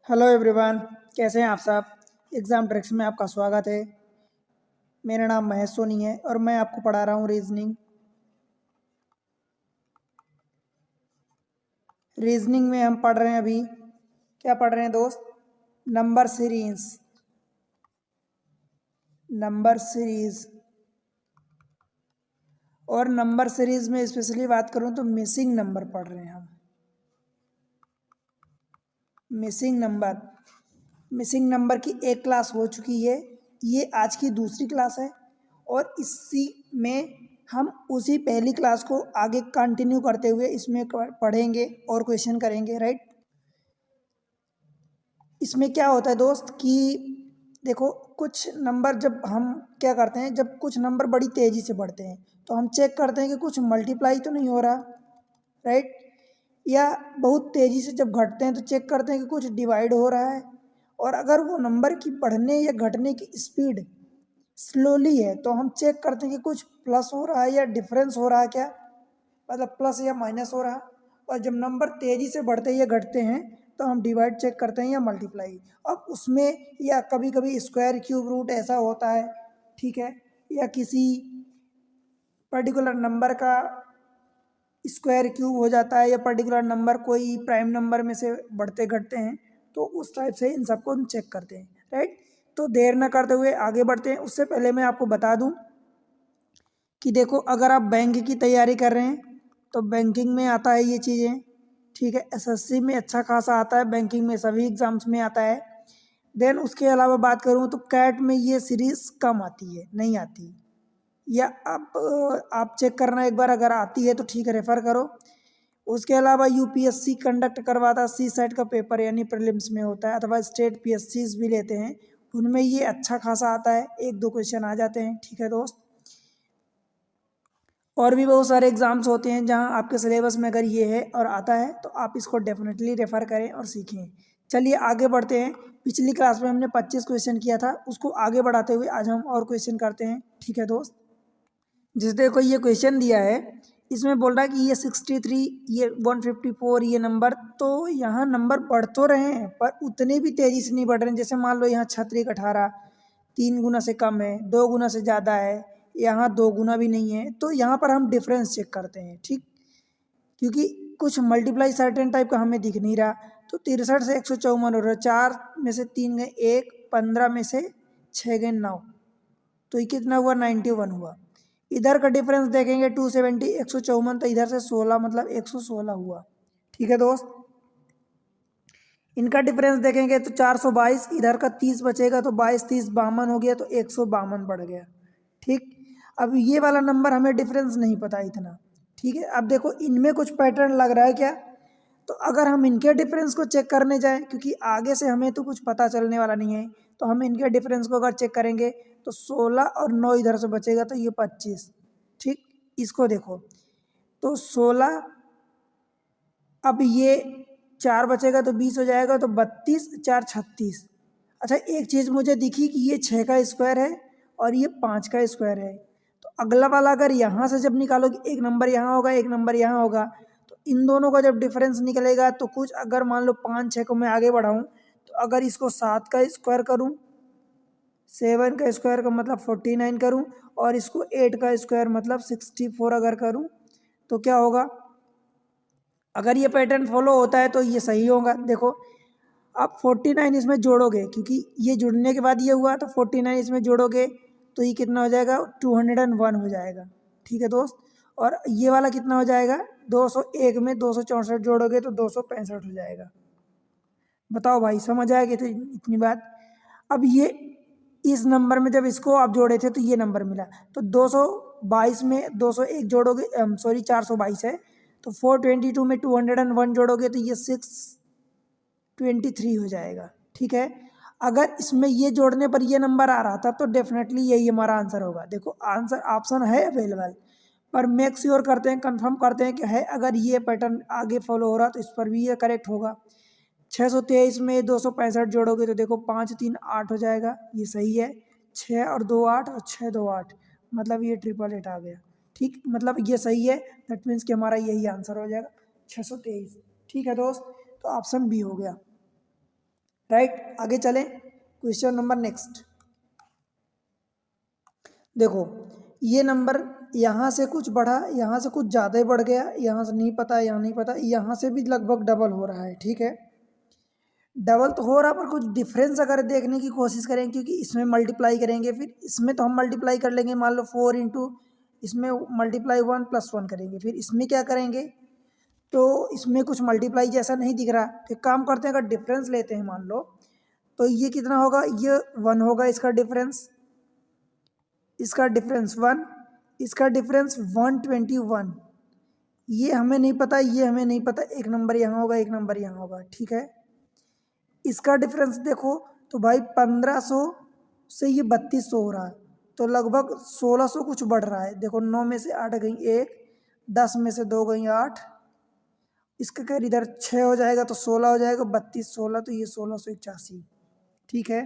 Hello everyone, कैसे हैं आप सब। एग्ज़ाम ट्रिक्स में आपका स्वागत है। मेरा नाम महेश सोनी है और मैं आपको पढ़ा रहा हूँ रीजनिंग। रीजनिंग में हम पढ़ रहे हैं अभी, क्या पढ़ रहे हैं दोस्त? Number series. नंबर सीरीज और नंबर सीरीज में स्पेशली बात करूँ तो मिसिंग नंबर पढ़ रहे हैं हम। मिसिंग नंबर की एक क्लास हो चुकी है, ये आज की दूसरी क्लास है और इसी में हम उसी पहली क्लास को आगे कंटिन्यू करते हुए इसमें पढ़ेंगे और क्वेश्चन करेंगे, राइट। इसमें क्या होता है दोस्त कि देखो, कुछ नंबर जब हम क्या करते हैं, जब कुछ नंबर बड़ी तेज़ी से बढ़ते हैं तो हम चेक करते हैं कि कुछ मल्टीप्लाई तो नहीं हो रहा, राइट। या बहुत तेज़ी से जब घटते हैं तो चेक करते हैं कि कुछ डिवाइड हो रहा है। और अगर वो नंबर की बढ़ने या घटने की स्पीड स्लोली है तो हम चेक करते हैं कि कुछ प्लस हो रहा है या डिफरेंस हो रहा है, क्या मतलब प्लस या माइनस हो रहा है। और जब नंबर तेज़ी से बढ़ते या घटते हैं तो हम डिवाइड चेक करते हैं या मल्टीप्लाई। अब उसमें या कभी कभी स्क्वायर क्यूब रूट ऐसा होता है, ठीक है, या किसी पर्टिकुलर नंबर का स्क्वायर क्यूब हो जाता है या पर्टिकुलर नंबर कोई प्राइम नंबर में से बढ़ते घटते हैं, तो उस टाइप से इन सबको हम चेक करते हैं, राइट। तो देर न करते हुए आगे बढ़ते हैं। उससे पहले मैं आपको बता दूं कि देखो, अगर आप बैंक की तैयारी कर रहे हैं तो बैंकिंग में आता है ये चीज़ें, ठीक है। एसएससी में अच्छा खासा आता है, बैंकिंग में सभी एग्जाम्स में आता है। देन उसके अलावा बात करूँ तो कैट में ये सीरीज़ कम आती है, नहीं आती। या आप चेक करना एक बार, अगर आती है तो ठीक है, रेफ़र करो। उसके अलावा यूपीएससी कंडक्ट करवाता सी सेट का पेपर यानी प्रीलिम्स में होता है, अथवा स्टेट पीएससीज भी लेते हैं, उनमें ये अच्छा खासा आता है, एक दो क्वेश्चन आ जाते हैं, ठीक है दोस्त। और भी बहुत सारे एग्ज़ाम्स होते हैं जहां आपके सिलेबस में अगर ये है और आता है तो आप इसको डेफिनेटली रेफ़र करें और सीखें। चलिए आगे बढ़ते हैं। पिछली क्लास में हमने 25 क्वेश्चन किया था, उसको आगे बढ़ाते हुए आज हम और क्वेश्चन करते हैं, ठीक है दोस्त। जिस देखो ये क्वेश्चन दिया है, इसमें बोल रहा है कि ये 63, ये 154, ये नंबर, तो यहाँ नंबर बढ़ तो रहे हैं पर उतने भी तेज़ी से नहीं बढ़ रहे हैं। जैसे मान लो यहाँ 36 18 3 गुना से कम है, 2 गुना से ज़्यादा है, यहाँ 2 गुना भी नहीं है। तो यहाँ पर हम डिफरेंस चेक करते हैं, ठीक, क्योंकि कुछ मल्टीप्लाई सर्टेन टाइप का हमें दिख नहीं रहा। तो 63 से 154 हो रहा है, 4 में से 3 गए 1, 15 में से 6 गए 9, तो ये कितना हुआ, 91 हुआ। इधर का डिफरेंस देखेंगे 270, 154, तो इधर से 16 मतलब 116 हुआ, ठीक है दोस्त। इनका डिफरेंस देखेंगे तो 422, इधर का 30 बचेगा तो 22 30 52 हो गया, तो 152 बढ़ गया, ठीक। अब ये वाला नंबर हमें डिफरेंस नहीं पता इतना, ठीक है। अब देखो इनमें कुछ पैटर्न लग रहा है क्या, तो अगर हम इनके डिफरेंस को चेक करने जाएं, क्योंकि आगे से हमें तो कुछ पता चलने वाला नहीं है, तो हम इनके डिफरेंस को अगर चेक करेंगे तो 16 और 9 इधर से बचेगा तो ये 25, ठीक। इसको देखो तो 16, अब ये 4 बचेगा तो 20 हो जाएगा, तो 32 4 36। अच्छा, एक चीज़ मुझे दिखी कि ये 6 का स्क्वायर है और ये 5 का स्क्वायर है। तो अगला वाला अगर यहाँ से जब निकालोगे, एक नंबर यहाँ होगा एक नंबर यहाँ होगा, तो इन दोनों का जब डिफरेंस निकलेगा तो कुछ, अगर मान लो 5 6 को मैं आगे बढ़ाऊँ, तो अगर इसको 7 का स्क्वायर करूँ, 7 का स्क्वायर का मतलब 49 करूँ, और इसको 8 का स्क्वायर मतलब 64 अगर करूँ, तो क्या होगा। अगर ये पैटर्न फॉलो होता है तो ये सही होगा। देखो, आप 49 इसमें जोड़ोगे, क्योंकि ये जुड़ने के बाद ये हुआ, तो 49 इसमें जोड़ोगे तो ये कितना हो जाएगा, 201 हो जाएगा, ठीक है दोस्त। और ये वाला कितना हो जाएगा, 201 में 264 जोड़ोगे तो 265 हो जाएगा। बताओ भाई, समझ आएगी तो इतनी बात। अब ये इस नंबर में जब इसको आप जोड़े थे तो ये नंबर मिला, तो 222 में 201 जोड़ोगे, सॉरी 422 है, तो 422 में 201 जोड़ोगे तो ये 623 हो जाएगा, ठीक है। अगर इसमें ये जोड़ने पर ये नंबर आ रहा था तो डेफिनेटली यही हमारा आंसर होगा। देखो आंसर ऑप्शन है अवेलेबल, पर मेक श्योर करते हैं, कंफर्म करते हैं कि है। अगर ये पैटर्न आगे फॉलो हो रहा तो इस पर भी ये करेक्ट होगा। 623 में 265 जोड़ोगे तो देखो 5 3 8 हो जाएगा, ये सही है। 6 और 2 8 और 6 2 8, मतलब ये 888 आ गया, ठीक, मतलब ये सही है। दैट मीन्स कि हमारा यही आंसर हो जाएगा 623, ठीक है दोस्त। तो ऑप्शन बी हो गया। राइट। आगे चलें, क्वेश्चन नंबर नेक्स्ट। देखो ये नंबर यहाँ से कुछ बढ़ा, यहाँ से कुछ ज़्यादा ही बढ़ गया, यहाँ से नहीं पता, यहाँ नहीं पता, यहाँ से भी लगभग डबल हो रहा है, ठीक है। डबल तो हो रहा पर कुछ डिफरेंस अगर देखने की कोशिश करें, क्योंकि इसमें मल्टीप्लाई करेंगे, फिर इसमें तो हम मल्टीप्लाई कर लेंगे, मान लो 4 इंटू इसमें मल्टीप्लाई 1 प्लस 1 करेंगे, फिर इसमें क्या करेंगे, तो इसमें कुछ मल्टीप्लाई जैसा नहीं दिख रहा। तो एक काम करते हैं, अगर डिफरेंस लेते हैं मान लो, तो ये कितना होगा, ये 1 होगा इसका डिफरेंस, इसका डिफरेंस 1, इसका डिफरेंस 121। ये हमें नहीं पता, ये हमें नहीं पता, एक नंबर यहाँ होगा, एक नंबर यहाँ होगा, ठीक है। इसका डिफरेंस देखो तो भाई 1500 से ये 3200 हो रहा है, तो लगभग 1600 कुछ बढ़ रहा है। देखो 9 में से 8 गई 1, 10 में से 2 गई 8, इसका खैर इधर 6 हो जाएगा तो 16 हो जाएगा, 32 16 तो ये 1681, ठीक है।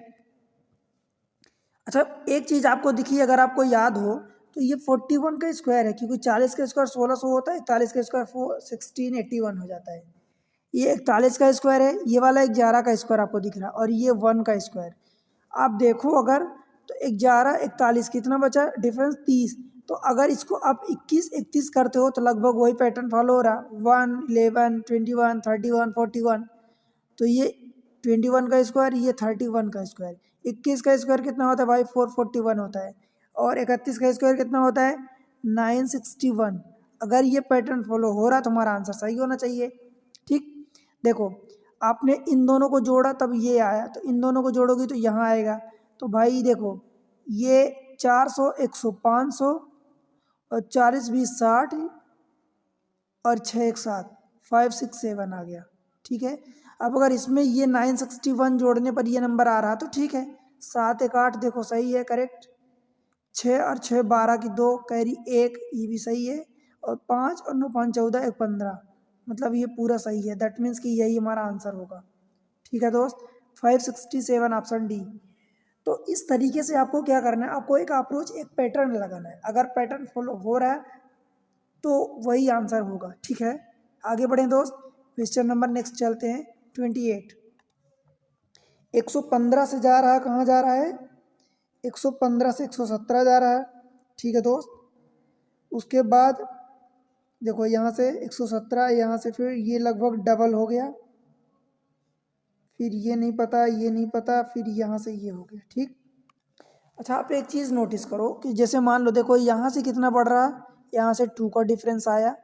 अच्छा एक चीज़ आपको दिखी, अगर आपको याद हो तो ये 41 का स्क्वायर है, क्योंकि 40 का स्क्वायर 1600 होता है, 41 का स्क्वायर 1681 हो जाता है। ये 41 का स्क्वायर है, ये वाला 11 का स्क्वायर आपको दिख रहा है, और ये 1 का स्क्वायर। आप देखो अगर तो 11 41 कितना बचा डिफरेंस 30, तो अगर इसको आप 21 31 करते हो तो लगभग वही पैटर्न फॉलो हो रहा, 1 11 21 31 41। तो ये 21 का स्क्वायर, ये 31 का स्क्वायर, 21 का स्क्वायर कितना होता है भाई 441 होता है, और 31 का स्क्वायर कितना होता है 961। अगर ये पैटर्न फॉलो हो रहा तो हमारा आंसर सही होना चाहिए, ठीक। देखो आपने इन दोनों को जोड़ा तब ये आया, तो इन दोनों को जोड़ोगी तो यहाँ आएगा। तो भाई देखो ये 400 100 500 और 40 20 60 और 6 1 7 5 6 7 आ गया, ठीक है। अब अगर इसमें ये 961 जोड़ने पर ये नंबर आ रहा तो ठीक है, 7 1 8 देखो सही है करेक्ट, 6 और 6 12 की 2 कैरी 1 ये भी सही है, और 5 और 9 5 14 1 15, मतलब ये पूरा सही है। दैट मीन्स कि यही हमारा आंसर होगा, ठीक है दोस्त, 567 ऑप्शन डी। तो इस तरीके से आपको क्या करना है, आपको एक अप्रोच एक पैटर्न लगाना है, अगर पैटर्न फॉलो हो रहा है तो वही आंसर होगा, ठीक है। आगे बढ़ें दोस्त, क्वेश्चन नंबर नेक्स्ट चलते हैं 28। 115 से जा रहा है, कहाँ जा रहा है 115 से 117 जा रहा है, ठीक है दोस्त। उसके बाद देखो यहाँ से 117, यहाँ से फिर ये लगभग डबल हो गया, फिर ये नहीं पता, ये नहीं पता, फिर यहाँ से ये हो गया, ठीक। अच्छा आप एक चीज़ नोटिस करो कि जैसे मान लो देखो यहाँ से कितना बढ़ रहा, यहाँ से 2 का डिफरेंस आया,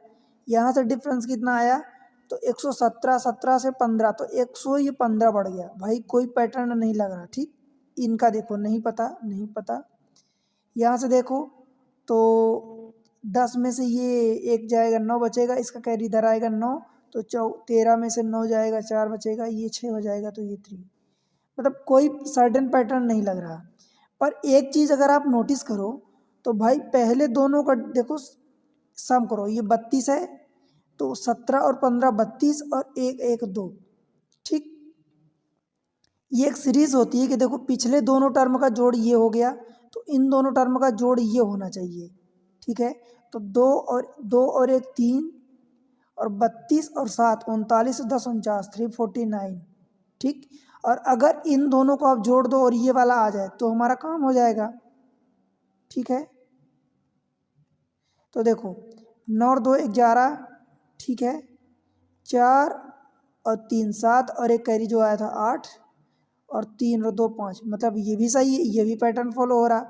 यहाँ से डिफरेंस कितना आया, तो 117 17 से 15, तो 100 ये 15 बढ़ गया भाई, कोई पैटर्न नहीं लग रहा, ठीक। इनका देखो नहीं पता नहीं पता, यहाँ से देखो तो 10 में से ये एक जाएगा 9 बचेगा, इसका कैरी इधर आएगा 9, तो 13 में से 9 जाएगा 4 बचेगा, ये 6 हो जाएगा, तो ये 3, मतलब कोई सर्टेन पैटर्न नहीं लग रहा। पर एक चीज़ अगर आप नोटिस करो तो भाई पहले दोनों का देखो सम करो, ये 32 है, तो 17 और 15 32 और 1 1 2, ठीक। ये एक सीरीज होती है कि देखो पिछले दोनों टर्म का जोड़ ये हो गया, तो इन दोनों टर्म का जोड़ ये होना चाहिए, ठीक है। तो 2 और 1 3, और 32 और 7 39 10 49 349, ठीक। और अगर इन दोनों को आप जोड़ दो और ये वाला आ जाए तो हमारा काम हो जाएगा, ठीक है। तो देखो 9 और 2 11, ठीक है, 4 और 3 7, और एक कैरी जो आया था 8, और 3 और 2 5, मतलब ये भी सही है, ये भी पैटर्न फॉलो हो रहा,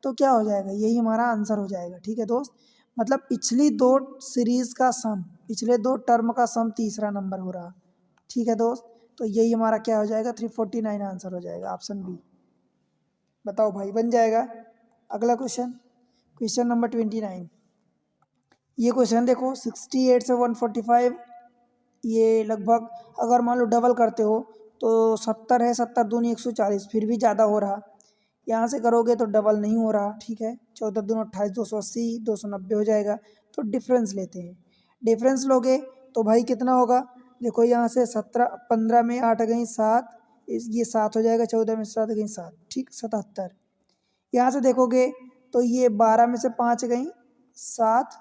तो क्या हो जाएगा, यही हमारा आंसर हो जाएगा, ठीक है दोस्त। मतलब पिछली दो सीरीज का सम, पिछले दो टर्म का सम तीसरा नंबर हो रहा, ठीक है दोस्त। तो यही हमारा क्या हो जाएगा 349 आंसर हो जाएगा, ऑप्शन बी। बताओ भाई बन जाएगा। अगला क्वेश्चन, क्वेश्चन नंबर 29। ये क्वेश्चन देखो 68 से 145, ये लगभग अगर मान लो डबल करते हो तो 70 है, 70 दूनी 140, फिर भी ज़्यादा हो रहा। यहाँ से करोगे तो डबल नहीं हो रहा, ठीक है। 14 दूनी 28, 280 290 हो जाएगा। तो डिफरेंस लेते हैं, डिफरेंस लोगे तो भाई कितना होगा, देखो यहाँ से 17 15 में 8 गई 7, ये 7 हो जाएगा, 14 में 7 गई 7, ठीक 77। यहाँ से देखोगे तो ये 12 में से 5 गई 7,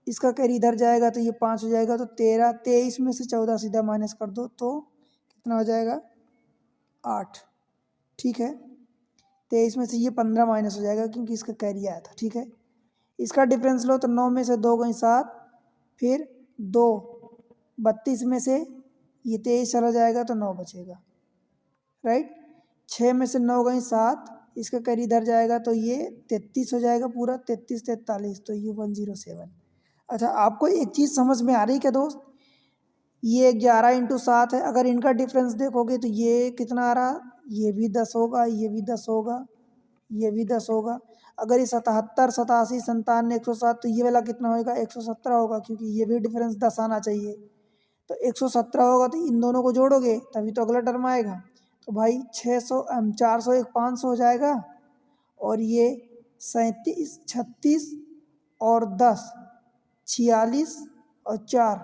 इसका कैरी इधर जाएगा तो ये 5 हो जाएगा, तो 13 23 में से 14 सीधा माइनस कर दो तो कितना हो जाएगा 8, ठीक है। 23 में से ये 15 माइनस हो जाएगा क्योंकि इसका कैरी आया था, ठीक है। इसका डिफरेंस लो तो 9 में से 2 गई 7, फिर 2, 32 में से ये 23 चला जाएगा तो 9 बचेगा, राइट। 6 में से 9 गई 7, इसका कैरी इधर जाएगा तो ये 33 हो जाएगा पूरा, 33 43, तो ये 107। अच्छा, आपको एक चीज़ समझ में आ रही क्या दोस्त? ये 11 इंटू 7 है, अगर इनका डिफरेंस देखोगे तो ये कितना आ रहा, ये भी 10 होगा, ये भी 10 होगा, ये भी 10 होगा। अगर ये 77 87 57 107, तो ये वाला कितना होगा, 117 होगा, क्योंकि ये भी डिफरेंस 10 आना चाहिए। तो 117 होगा, तो इन दोनों को जोड़ोगे तभी तो अगला टर्म आएगा। तो भाई 600 400 एक 500 हो जाएगा, और ये 37 36 और 10 46 और 4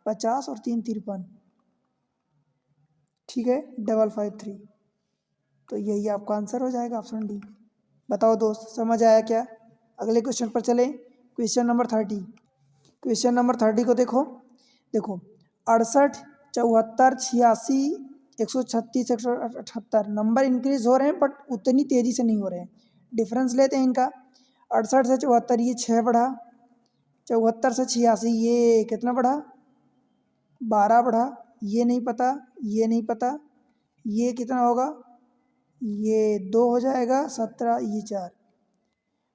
50 और 3 53, ठीक है, 553। तो यही आपका आंसर हो जाएगा, ऑप्शन डी। बताओ दोस्त, समझ आया क्या? अगले क्वेश्चन पर चलें। Question number 30। क्वेश्चन नंबर 30 को देखो। 68 74 86 136 178 नंबर इंक्रीज हो रहे हैं, बट उतनी तेज़ी से नहीं हो रहे हैं। डिफरेंस लेते हैं इनका। 68 से 74 ये 6 बढ़ा, 74 से 86 ये कितना बढ़ा, 12 बढ़ा, ये नहीं पता, ये नहीं पता, ये कितना होगा, ये 2 हो जाएगा, 17 ये 4।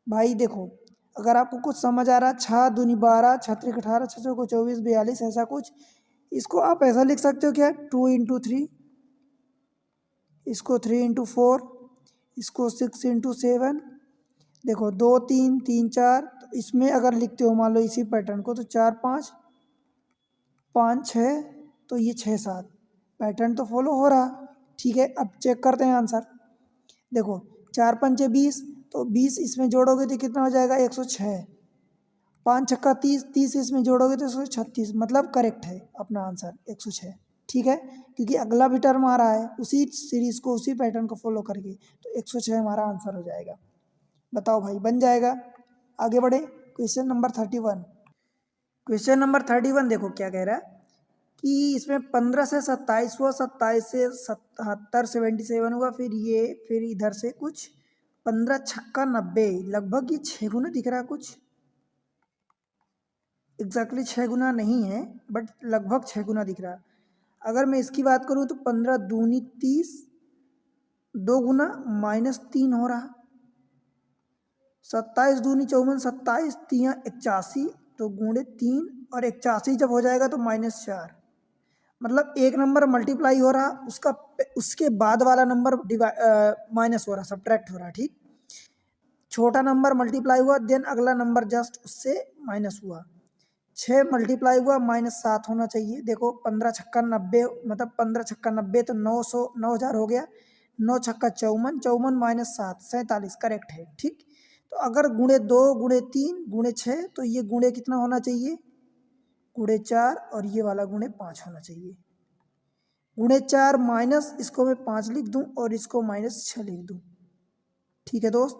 भाई देखो, अगर आपको कुछ समझ आ रहा, 6 दूनी 12 6 त्रिक 18 6 चौको 24 42 ऐसा कुछ, इसको आप ऐसा लिख सकते हो क्या, 2 इंटू 3, इसको 3 इंटू 4, इसको 6 इंटू 7। देखो 2 3 3 4, तो इसमें अगर लिखते हो मान लो इसी पैटर्न को, तो 4 5 5 6, तो ये 6 7, पैटर्न तो फॉलो हो रहा, ठीक है। अब चेक करते हैं आंसर। देखो 4 पंचे 20, तो 20 इसमें जोड़ोगे तो कितना हो जाएगा, 106। 5 छक्का 30, 30 इसमें जोड़ोगे तो 136, मतलब करेक्ट है अपना आंसर 106, ठीक है। क्योंकि अगला भी टर्म आ रहा है उसी सीरीज को, उसी पैटर्न को फॉलो करके, तो 106 हमारा आंसर हो जाएगा। बताओ भाई, बन जाएगा। आगे बढ़े, क्वेश्चन नंबर 31। क्वेश्चन नंबर 31 देखो क्या कह रहा है कि इसमें 15 से 27 हुआ, 27 से 77 77 हुआ, फिर इधर से कुछ 15 छक्का 90, लगभग ये 6 गुना दिख रहा है कुछ, एग्जैक्टली 6 गुना नहीं है, बट लगभग 6 गुना दिख रहा है। अगर मैं इसकी बात करूँ तो 15 दूनी 30, 2 गुना -3 हो रहा, 27 दूनी 54, 27 3 81, तो गुणे 3, और 81 जब हो जाएगा तो -4, मतलब एक नंबर मल्टीप्लाई हो रहा, उसके बाद वाला नंबर माइनस हो रहा, सब्ट्रैक्ट हो रहा, ठीक। छोटा नंबर मल्टीप्लाई हुआ, देन अगला नंबर जस्ट उससे माइनस हुआ। 6 मल्टीप्लाई हुआ, -7 होना चाहिए। देखो 15 छक्का 90, मतलब 15 छक्का 90 तो 900 9000 हो गया। 9 छक्का 54, 54 -7 47, करेक्ट है, ठीक। तो अगर गुणे 2 गुणे 3 गुणे 6, तो ये गुणे कितना होना चाहिए, गुणे 4, और ये वाला गुणे 5 होना चाहिए। गुणे 4 माइनस इसको मैं 5 लिख दूं, और इसको -6 लिख दूं, ठीक है दोस्त।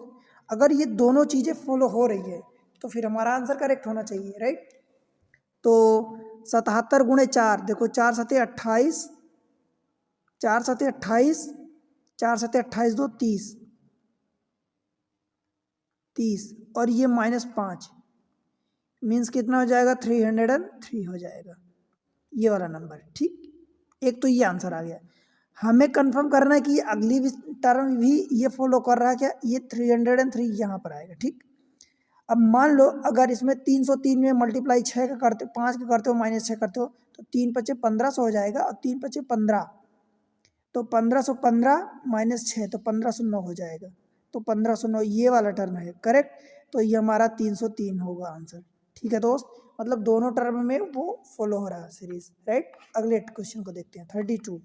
अगर ये दोनों चीज़ें फॉलो हो रही है तो फिर हमारा आंसर करेक्ट होना चाहिए, राइट। तो 77 गुणे 4, देखो 4 सते 28, 4 सते 28, 4 सते 28 2 30, 30, और ये -5, मीन्स कितना हो जाएगा, 303 हो जाएगा, ये वाला नंबर, ठीक। एक तो ये आंसर आ गया। हमें कंफर्म करना है कि ये अगली टर्म भी ये फॉलो कर रहा है क्या, ये 303 यहाँ पर आएगा, ठीक। अब मान लो अगर इसमें 303 में मल्टीप्लाई 6 का करते, 5 का करते हो, -6 करते हो, तो 3 पचे 1500 हो जाएगा, और 3 पचे 15, तो 1515 -6, तो 1509 हो जाएगा। तो 1509 ये वाला टर्म है, करेक्ट। तो ये हमारा 303 होगा आंसर, ठीक है दोस्त। मतलब दोनों टर्म में वो फॉलो हो रहा है सीरीज, राइट। अगले क्वेश्चन को देखते हैं, 32।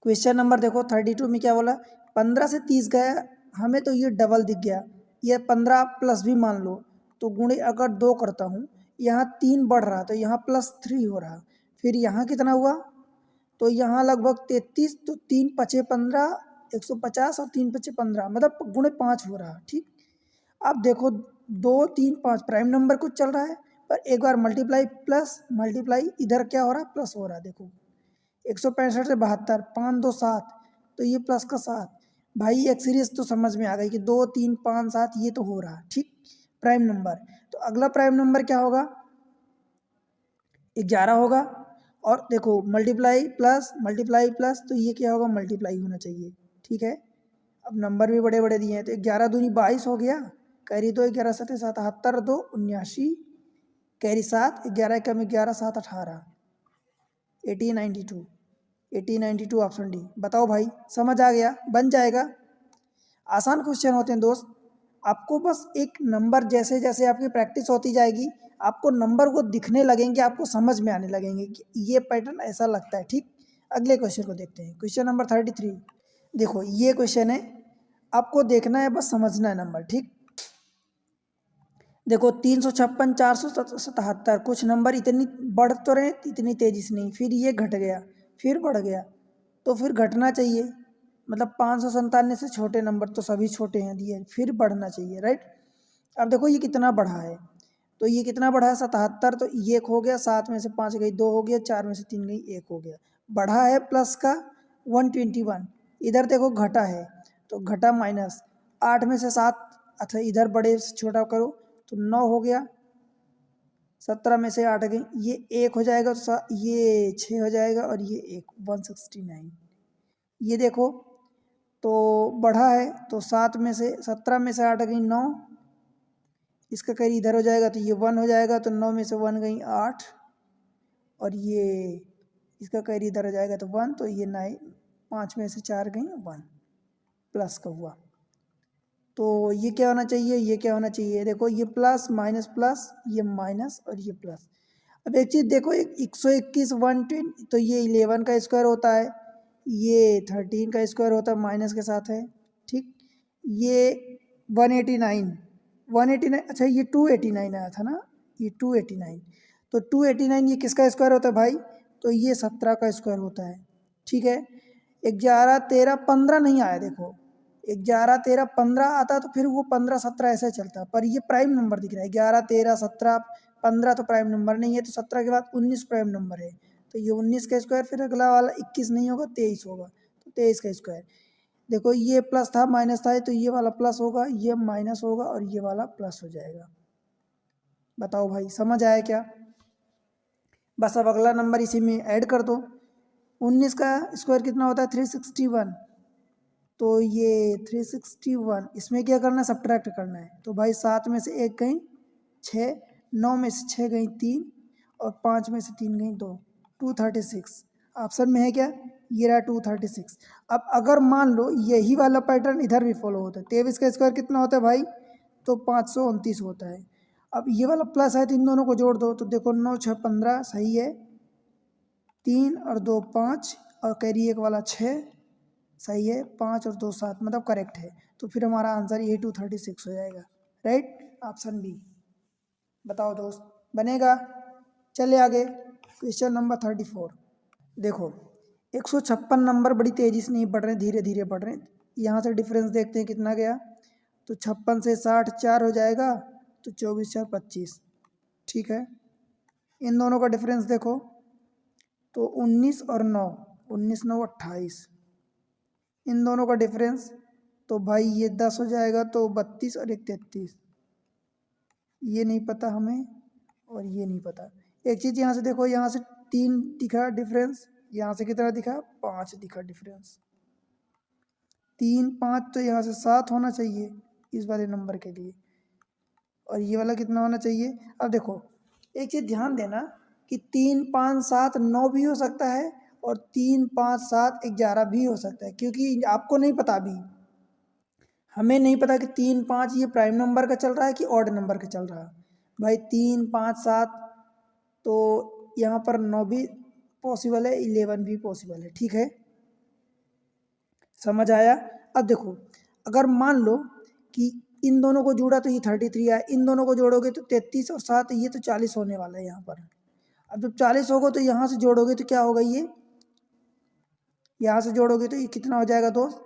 क्वेश्चन नंबर देखो 32 में क्या बोला, 15 से 30 गया, हमें तो ये डबल दिख गया, ये 15 प्लस भी मान लो, तो गुणे अगर 2 करता हूँ, यहाँ 3 बढ़ रहा, तो यहाँ +3 हो रहा, फिर यहाँ कितना हुआ, तो यहाँ लगभग 33, तो 3 पचे 15 150, और 3 पचे 15, मतलब गुणे 5 हो रहा, ठीक। अब देखो 2 3 5 प्राइम नंबर कुछ चल रहा है, पर एक बार मल्टीप्लाई प्लस मल्टीप्लाई इधर क्या हो रहा, प्लस हो रहा। देखो 165 से 72, 5 2 7, तो ये प्लस का 7। भाई एक सीरीज तो समझ में आ गई कि 2 3 5 7 ये तो हो रहा, ठीक, प्राइम नंबर। तो अगला प्राइम नंबर क्या होगा, 11 होगा। और देखो मल्टीप्लाई प्लस, तो ये क्या होगा, मल्टीप्लाई होना चाहिए, ठीक है। अब नंबर भी बड़े बड़े दिए हैं, तो 11 दूनी 22 हो गया, कैरी 2, 11 सत्ते 77, 2 79, कैरी 7, 11 कम 11 7 18, 1892, 1892 ऑप्शन डी। बताओ भाई, समझ आ गया, बन जाएगा। आसान क्वेश्चन होते हैं दोस्त, आपको बस एक नंबर जैसे जैसे आपकी प्रैक्टिस होती जाएगी, आपको नंबर को दिखने लगेंगे, आपको समझ में आने लगेंगे कि ये पैटर्न ऐसा लगता है, ठीक। अगले क्वेश्चन को देखते हैं, क्वेश्चन नंबर 33। देखो ये क्वेश्चन है, आपको देखना है, बस समझना है नंबर, ठीक। देखो 356 477, कुछ नंबर इतनी बढ़ तो रहे, इतनी तेजी से नहीं, फिर ये घट गया, फिर बढ़ गया, तो फिर घटना चाहिए, मतलब 597 से छोटे नंबर तो सभी छोटे हैं दिए, फिर बढ़ना चाहिए, राइट। अब देखो ये कितना बढ़ा है, तो ये कितना बढ़ा है, 77, तो ये एक हो गया, 7 में से 5 गई 2 हो गया, 4 में से 3 गई 1 हो गया, बढ़ा है प्लस का 121। इधर देखो घटा है, तो घटा माइनस 8 में से 7, अच्छा इधर बड़े से छोटा करो तो 9 हो गया, 17 में से 8 गई, ये 1 हो जाएगा, ये 6 हो जाएगा, और ये 1 169। ये देखो तो बढ़ा है, तो 7 में से 17 में से 8 गई 9, इसका करी इधर हो जाएगा, तो ये 1 हो जाएगा, तो 9 में से 1 गई 8, और ये इसका करी इधर हो जाएगा, तो 1, तो ये 9, 5 में से 4 गई 1, प्लस का हुआ। तो ये क्या होना चाहिए, ये क्या होना चाहिए, देखो ये प्लस माइनस प्लस, ये माइनस, और ये प्लस। अब एक चीज़ देखो, 121 120, तो ये 11 का स्क्वायर होता है, ये 13 का स्क्वायर होता है, माइनस के साथ है, ठीक। ये 189, अच्छा ये 289 आया था ना, ये 289, तो 289 ये किसका स्क्वायर होता है भाई, तो ये 17 का स्क्वायर होता है, ठीक है। 11 13 15 नहीं आया, देखो 11 13 15 आता तो फिर वो 15 17 ऐसे चलता, पर ये प्राइम नंबर दिख रहा है, 11 13 17 15 तो प्राइम नंबर नहीं है, तो 17 के बाद 19 प्राइम नंबर है, तो ये 19 का स्क्वायर, फिर अगला वाला 21 नहीं होगा 23 होगा, तो 23 का स्क्वायर। देखो ये प्लस था माइनस था, तो ये वाला प्लस होगा, ये माइनस होगा, और ये वाला प्लस हो जाएगा। बताओ भाई, समझ आया क्या। बस अब अगला नंबर इसी में ऐड कर दो, 19 का स्क्वायर कितना होता है 361, तो ये 361, इसमें क्या करना है, सब्ट्रैक्ट करना है, तो भाई 7 में से 1 गई 6, 9 में से 6 गई 3, और 5 में से 3 गई 2, 236 ऑप्शन में है क्या, ये रहा 236। अब अगर मान लो यही वाला पैटर्न इधर भी फॉलो होता है, 23 का स्क्वायर कितना होता है भाई, तो 529 होता है। अब ये वाला प्लस है, तो इन दोनों को जोड़ दो, तो देखो 9 6 15 सही है, 3 और 2 5, और कैरी एक वाला 6 सही है, 5 और 2 7, मतलब करेक्ट है, तो फिर हमारा आंसर ये 236 हो जाएगा, राइट, ऑप्शन बी। बताओ दोस्त, बनेगा। चले आगे, क्वेश्चन नंबर 34। देखो 156 नंबर बड़ी तेज़ी से नहीं बढ़ रहे, धीरे धीरे बढ़ रहे, यहाँ से डिफरेंस देखते हैं कितना गया, तो 56 से 60 4 हो जाएगा, तो 24 4 25, ठीक है। इन दोनों का डिफरेंस देखो, तो 19 और 9, 19 9 28, इन दोनों का डिफरेंस, तो भाई ये 10 हो जाएगा, तो 32 और 1 33, ये नहीं पता हमें, और ये नहीं पता। एक चीज़ यहाँ से देखो, यहाँ से 3 दिखा डिफरेंस, यहाँ से कितना दिखा 5 दिखा डिफरेंस, 3 5, तो यहाँ से 7 होना चाहिए इस वाले नंबर के लिए, और ये वाला कितना होना चाहिए। अब देखो एक चीज़ ध्यान देना कि 3 5 7 9 भी हो सकता है, और 3 5 7 11 भी हो सकता है, क्योंकि आपको नहीं पता अभी, हमें नहीं पता कि 3 5 ये प्राइम नंबर का चल रहा है कि ऑड नंबर का चल रहा है। भाई 3 5 7, तो यहाँ पर 9 भी पॉसिबल है, 11 भी पॉसिबल है, ठीक है, समझ आया। अब देखो अगर मान लो कि इन दोनों को जोड़ा तो ये 33 आया, इन दोनों को जोड़ोगे तो 33 और 7, ये तो 40 होने वाला है यहाँ पर। अब जब 40 होगा तो यहाँ से जोड़ोगे तो क्या होगा, ये यहाँ से जोड़ोगे तो ये कितना हो जाएगा दोस्त,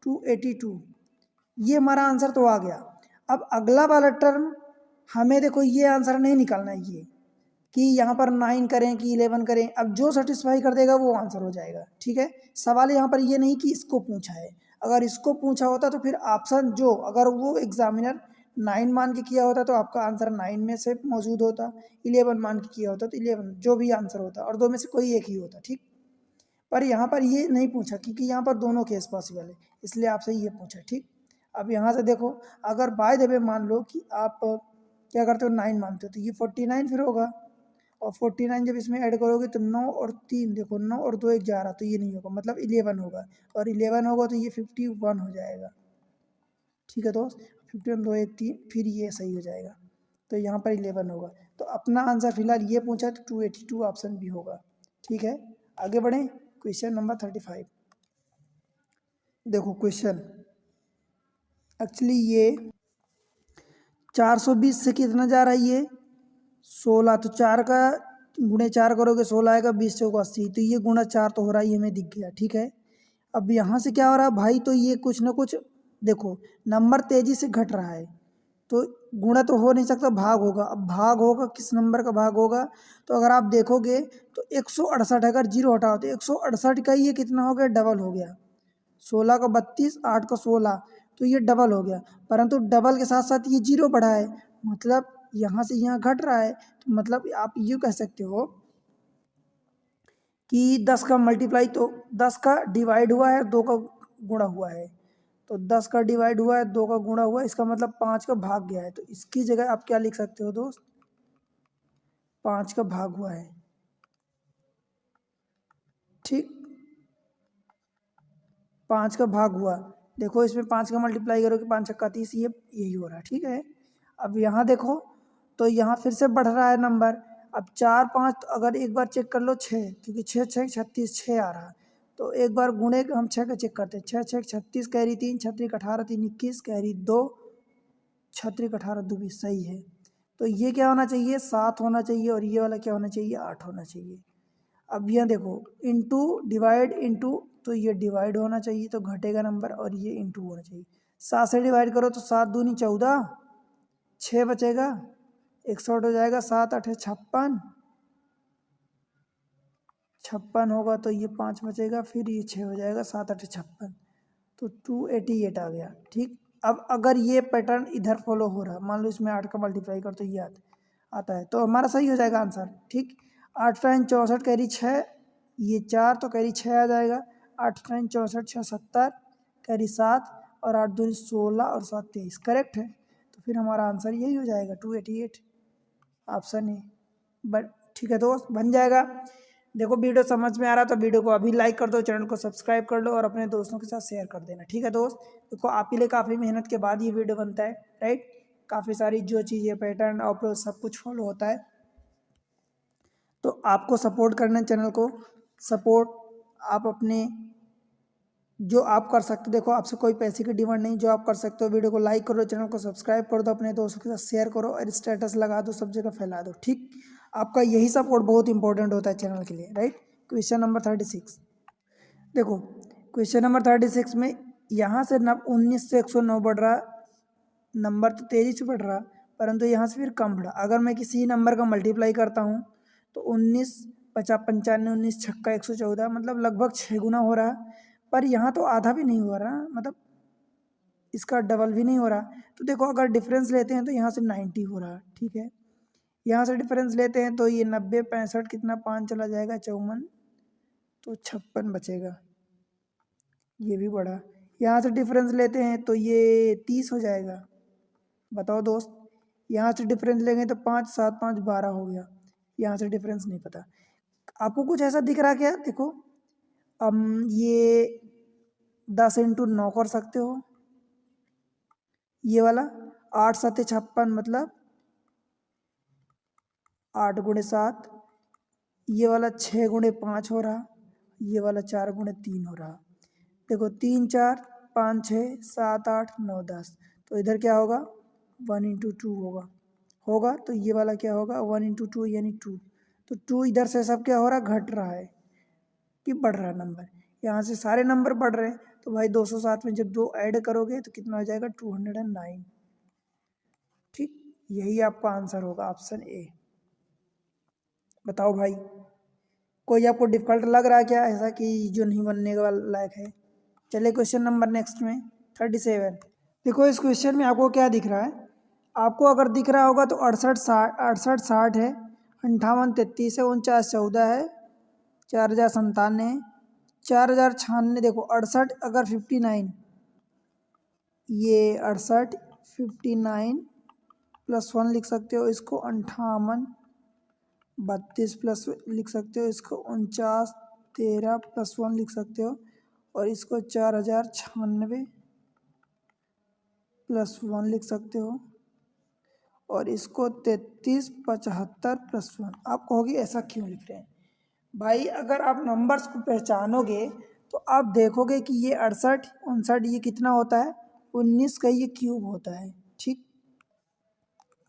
282। ये हमारा आंसर तो आ गया। अब अगला वाला टर्म हमें देखो ये आंसर नहीं निकालना है, ये कि यहाँ पर 9 करें कि 11 करें, अब जो सेटिस्फाई कर देगा वो आंसर हो जाएगा। ठीक है, सवाल यहाँ पर ये नहीं कि इसको पूछा है, अगर इसको पूछा होता तो फिर ऑप्शन जो, अगर वो एग्जामिनर 9 मान के किया होता तो आपका आंसर 9 में से मौजूद होता, 11 मान के किया होता तो 11 जो भी आंसर होता, और दो में से कोई एक ही होता। ठीक, पर यहाँ पर ये नहीं पूछा क्योंकि यहाँ पर दोनों केस पॉसिबल है, इसलिए आपसे ये पूछा। ठीक, अब यहाँ से देखो, अगर बाय द वे मान लो कि आप क्या करते हो 9 मानते हो तो ये 49 फिर होगा, और 49 जब इसमें ऐड करोगे तो 9 और 3, देखो 9 और 2 11, तो ये नहीं होगा, मतलब 11 होगा, और 11 होगा तो ये 51 हो जाएगा। ठीक है दोस्त, 51 2 1 3, फिर ये सही हो जाएगा, तो यहाँ पर 11 होगा। तो अपना आंसर फिलहाल ये पूछा तो 282 ऑप्शन भी होगा। ठीक है, आगे बढ़ें, क्वेश्चन नंबर 35। देखो क्वेश्चन, एक्चुअली ये 420 से कितना जा रहा है, ये 16, तो 4 का गुणे 4 करोगे 16 आएगा, 20 चौको 80, तो ये गुणा 4 तो हो रहा है, ये हमें दिख गया। ठीक है, अब यहाँ से क्या हो रहा है भाई, तो ये कुछ ना कुछ देखो नंबर तेजी से घट रहा है, तो गुणा तो हो नहीं सकता, भाग होगा। अब भाग होगा, किस नंबर का भाग होगा, तो अगर आप देखोगे तो 168, अगर जीरो हटाओ तो 168 का ये कितना हो गया, डबल हो गया। 16 का 32, 8 का 16, तो ये डबल हो गया, परंतु डबल के साथ साथ ये जीरो बढ़ा है, मतलब यहाँ से यहाँ घट रहा है, तो मतलब आप यूँ कह सकते हो कि 10 का मल्टीप्लाई, तो 10 का डिवाइड हुआ है, 2 का गुणा हुआ है, तो 10 का डिवाइड हुआ है, 2 का गुणा हुआ है, इसका मतलब 5 का भाग गया है, तो इसकी जगह आप क्या लिख सकते हो दोस्त, 5 का भाग हुआ है। ठीक, 5 का भाग हुआ, देखो इसमें 5 का मल्टीप्लाई करो कि 5 छक्का 30, ये यही हो रहा है। ठीक है, अब यहाँ देखो तो यहाँ फिर से बढ़ रहा है नंबर, अब 4 5, तो अगर एक बार चेक कर लो 6, क्योंकि 6 6 36, 6 आ रहा, तो एक बार गुणे हम 6 का चेक करते हैं, 6 6 36, कैरी 3, 6 18 3 21, कैरी 2, 6 18 2 20, सही है। तो ये क्या होना चाहिए, 7 होना चाहिए, और ये वाला क्या होना चाहिए, 8 होना चाहिए। अब यहाँ देखो इंटू डिवाइड इंटू, तो ये डिवाइड होना चाहिए तो घटेगा नंबर, और ये इंटू होना चाहिए। 7 से डिवाइड करो तो 7 दूनी 14, 6 बचेगा, 61 हो जाएगा, 7 8 56, 56 होगा तो ये 5 बचेगा, फिर ये 6 हो जाएगा, 7 8 56, तो 288 आ गया। ठीक, अब अगर ये पैटर्न इधर फॉलो हो रहा, मान लो इसमें 8 का मल्टीप्लाई कर तो ये आता है, तो हमारा सही हो जाएगा आंसर। ठीक, 8 टाइम 64 कैरी 6, ये 4, तो कैरी 6 आ जाएगा, 8 टाइम 64 6 70, कैरी 7, और 8 दूनी 16, और 7 23, करेक्ट है। तो फिर हमारा आंसर यही हो जाएगा 288, ऑप्शन ए। बट ठीक है दोस्त, बन जाएगा। देखो वीडियो समझ में आ रहा तो वीडियो को अभी लाइक कर दो, चैनल को सब्सक्राइब कर लो, और अपने दोस्तों के साथ शेयर कर देना। ठीक है दोस्त, देखो आप ही लिए काफ़ी मेहनत के बाद ये वीडियो बनता है, राइट, काफ़ी सारी जो चीज़ें पैटर्न और सब कुछ फॉलो होता है, तो आपको सपोर्ट करना है, चैनल को सपोर्ट आप अपने जो आप कर सकते हो, देखो आपसे कोई पैसे की डिमांड नहीं, जो आप कर सकते हो, वीडियो को लाइक करो, चैनल को सब्सक्राइब कर दो, अपने दोस्तों के साथ शेयर करो, और स्टेटस लगा दो, सब जगह फैला दो। ठीक, आपका यही सपोर्ट बहुत इंपॉर्टेंट होता है चैनल के लिए, राइट। क्वेश्चन नंबर 36, देखो क्वेश्चन नंबर 36 में यहाँ से 19 से 109 बढ़ रहा, नंबर तो तेज़ी से बढ़ रहा, परंतु यहाँ से फिर कम बढ़ा। अगर मैं किसी नंबर का मल्टीप्लाई करता हूँ तो 19 50 95 19 छक्का 114, मतलब लगभग 6 गुना हो रहा, पर यहाँ तो आधा भी नहीं हो रहा, मतलब इसका डबल भी नहीं हो रहा। तो देखो अगर डिफरेंस लेते हैं तो यहाँ से 90 हो रहा। ठीक है, यहाँ से डिफरेंस लेते हैं तो ये 90 65 कितना 5 चला जाएगा 54, तो 56 बचेगा, ये भी बढ़ा। यहाँ से डिफरेंस लेते हैं तो ये 30 हो जाएगा। बताओ दोस्त, यहाँ से डिफरेंस लेंगे तो 5 7 5 12 हो गया, यहाँ से डिफरेंस नहीं पता। आपको कुछ ऐसा दिख रहा क्या, देखो ये 10 इंटू 9 कर सकते हो, ये वाला 8 7 56, मतलब 8 गुणे 7, ये वाला 6 गुणे 5 हो रहा, ये वाला 4 गुणे 3 हो रहा। देखो 3 4 5 6 7 8 9 10, तो इधर क्या होगा 1 इंटू 2 होगा, तो ये वाला क्या होगा 1 इंटू 2 यानी 2, तो 2 इधर से सब क्या हो रहा, घट रहा है कि बढ़ रहा है नंबर, यहाँ से सारे नंबर बढ़ रहे हैं, तो भाई 207 में जब 2 ऐड करोगे तो कितना हो जाएगा 209। ठीक, यही आपका आंसर होगा, ऑप्शन ए। बताओ भाई, कोई आपको डिफिकल्ट लग रहा है क्या ऐसा कि जो नहीं बनने का लायक है? चलिए क्वेश्चन नंबर नेक्स्ट में 37। देखो इस क्वेश्चन में आपको क्या दिख रहा है, आपको अगर दिख रहा होगा तो 68 60 है, 58 33 है, 49 14 है, 4097 है, 4096। देखो 68 अगर 59, ये 68 59 +1 लिख सकते हो इसको, 58 32 प्लस लिख सकते हो इसको, 49 13 +1 लिख सकते हो, और इसको 4096 +1 लिख सकते हो, और इसको 33 75 +1। आप कहोगे ऐसा क्यों लिख रहे हैं भाई? अगर आप नंबर्स को पहचानोगे तो आप देखोगे कि ये 68 59 ये कितना होता है, 19 का ये क्यूब होता है। ठीक,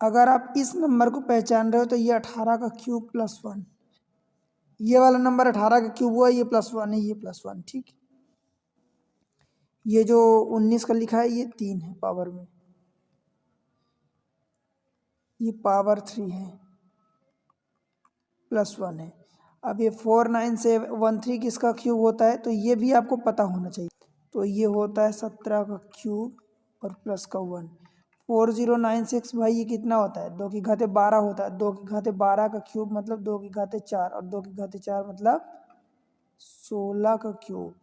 अगर आप इस नंबर को पहचान रहे हो तो ये 18 का क्यूब +1, ये वाला नंबर 18 का क्यूब हुआ, ये +1 है, ये +1। ठीक, ये जो 19 का लिखा है ये 3 है पावर में, ये पावर 3 है, +1 है। अब ये 49713 किसका क्यूब होता है, तो ये भी आपको पता होना चाहिए। तो ये होता है 17 का क्यूब और प्लस का 1। 4096 भाई ये कितना होता है, 2 की घाते 12 होता है, 2 की घाते 12 का क्यूब मतलब 2 की घाते 4, और 2 की घाते 4 मतलब 16 का क्यूब।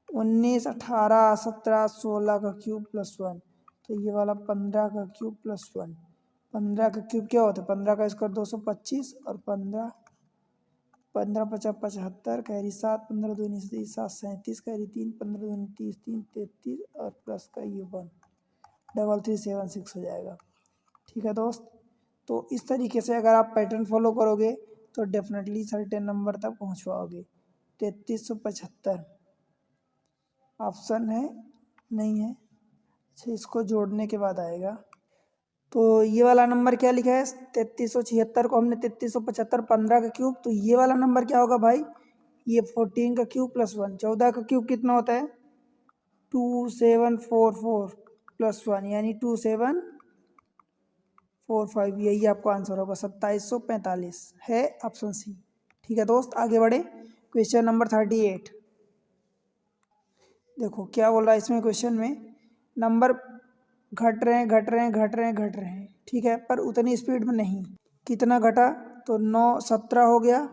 19 18 17 16 का क्यूब +1, तो ये वाला 15 का क्यूब +1। 15 का क्यूब क्या होता है, 15 का स्क्वायर 225, और 15 15 50 75 कैरी 7, 15 दूनी 7 37 कैरी 3, 15 दूनी 30 3 33, और प्लस का ये 1 3376 हो जाएगा। ठीक है दोस्त, तो इस तरीके से अगर आप पैटर्न फॉलो करोगे तो डेफिनेटली सर्टेन नंबर तक पहुंच पाओगे। 3375 ऑप्शन है, नहीं है? अच्छा, इसको जोड़ने के बाद आएगा। तो ये वाला नंबर क्या लिखा है, 3376 को हमने 3375 15 का क्यूब, तो ये वाला नंबर क्या होगा भाई, ये 14 का क्यूब +1। 14 का क्यूब कितना होता है, 2744 +1 यानी 2745। यही आपका आंसर होगा, 2745 है ऑप्शन सी। ठीक है दोस्त, आगे बढ़े। Question number 38। देखो क्या बोल रहा है इसमें क्वेश्चन में, नंबर घट रहे हैं घट रहे हैं घट रहे हैं घट रहे हैं, ठीक है, पर उतनी स्पीड में नहीं। कितना घटा, तो 9 17 हो गया,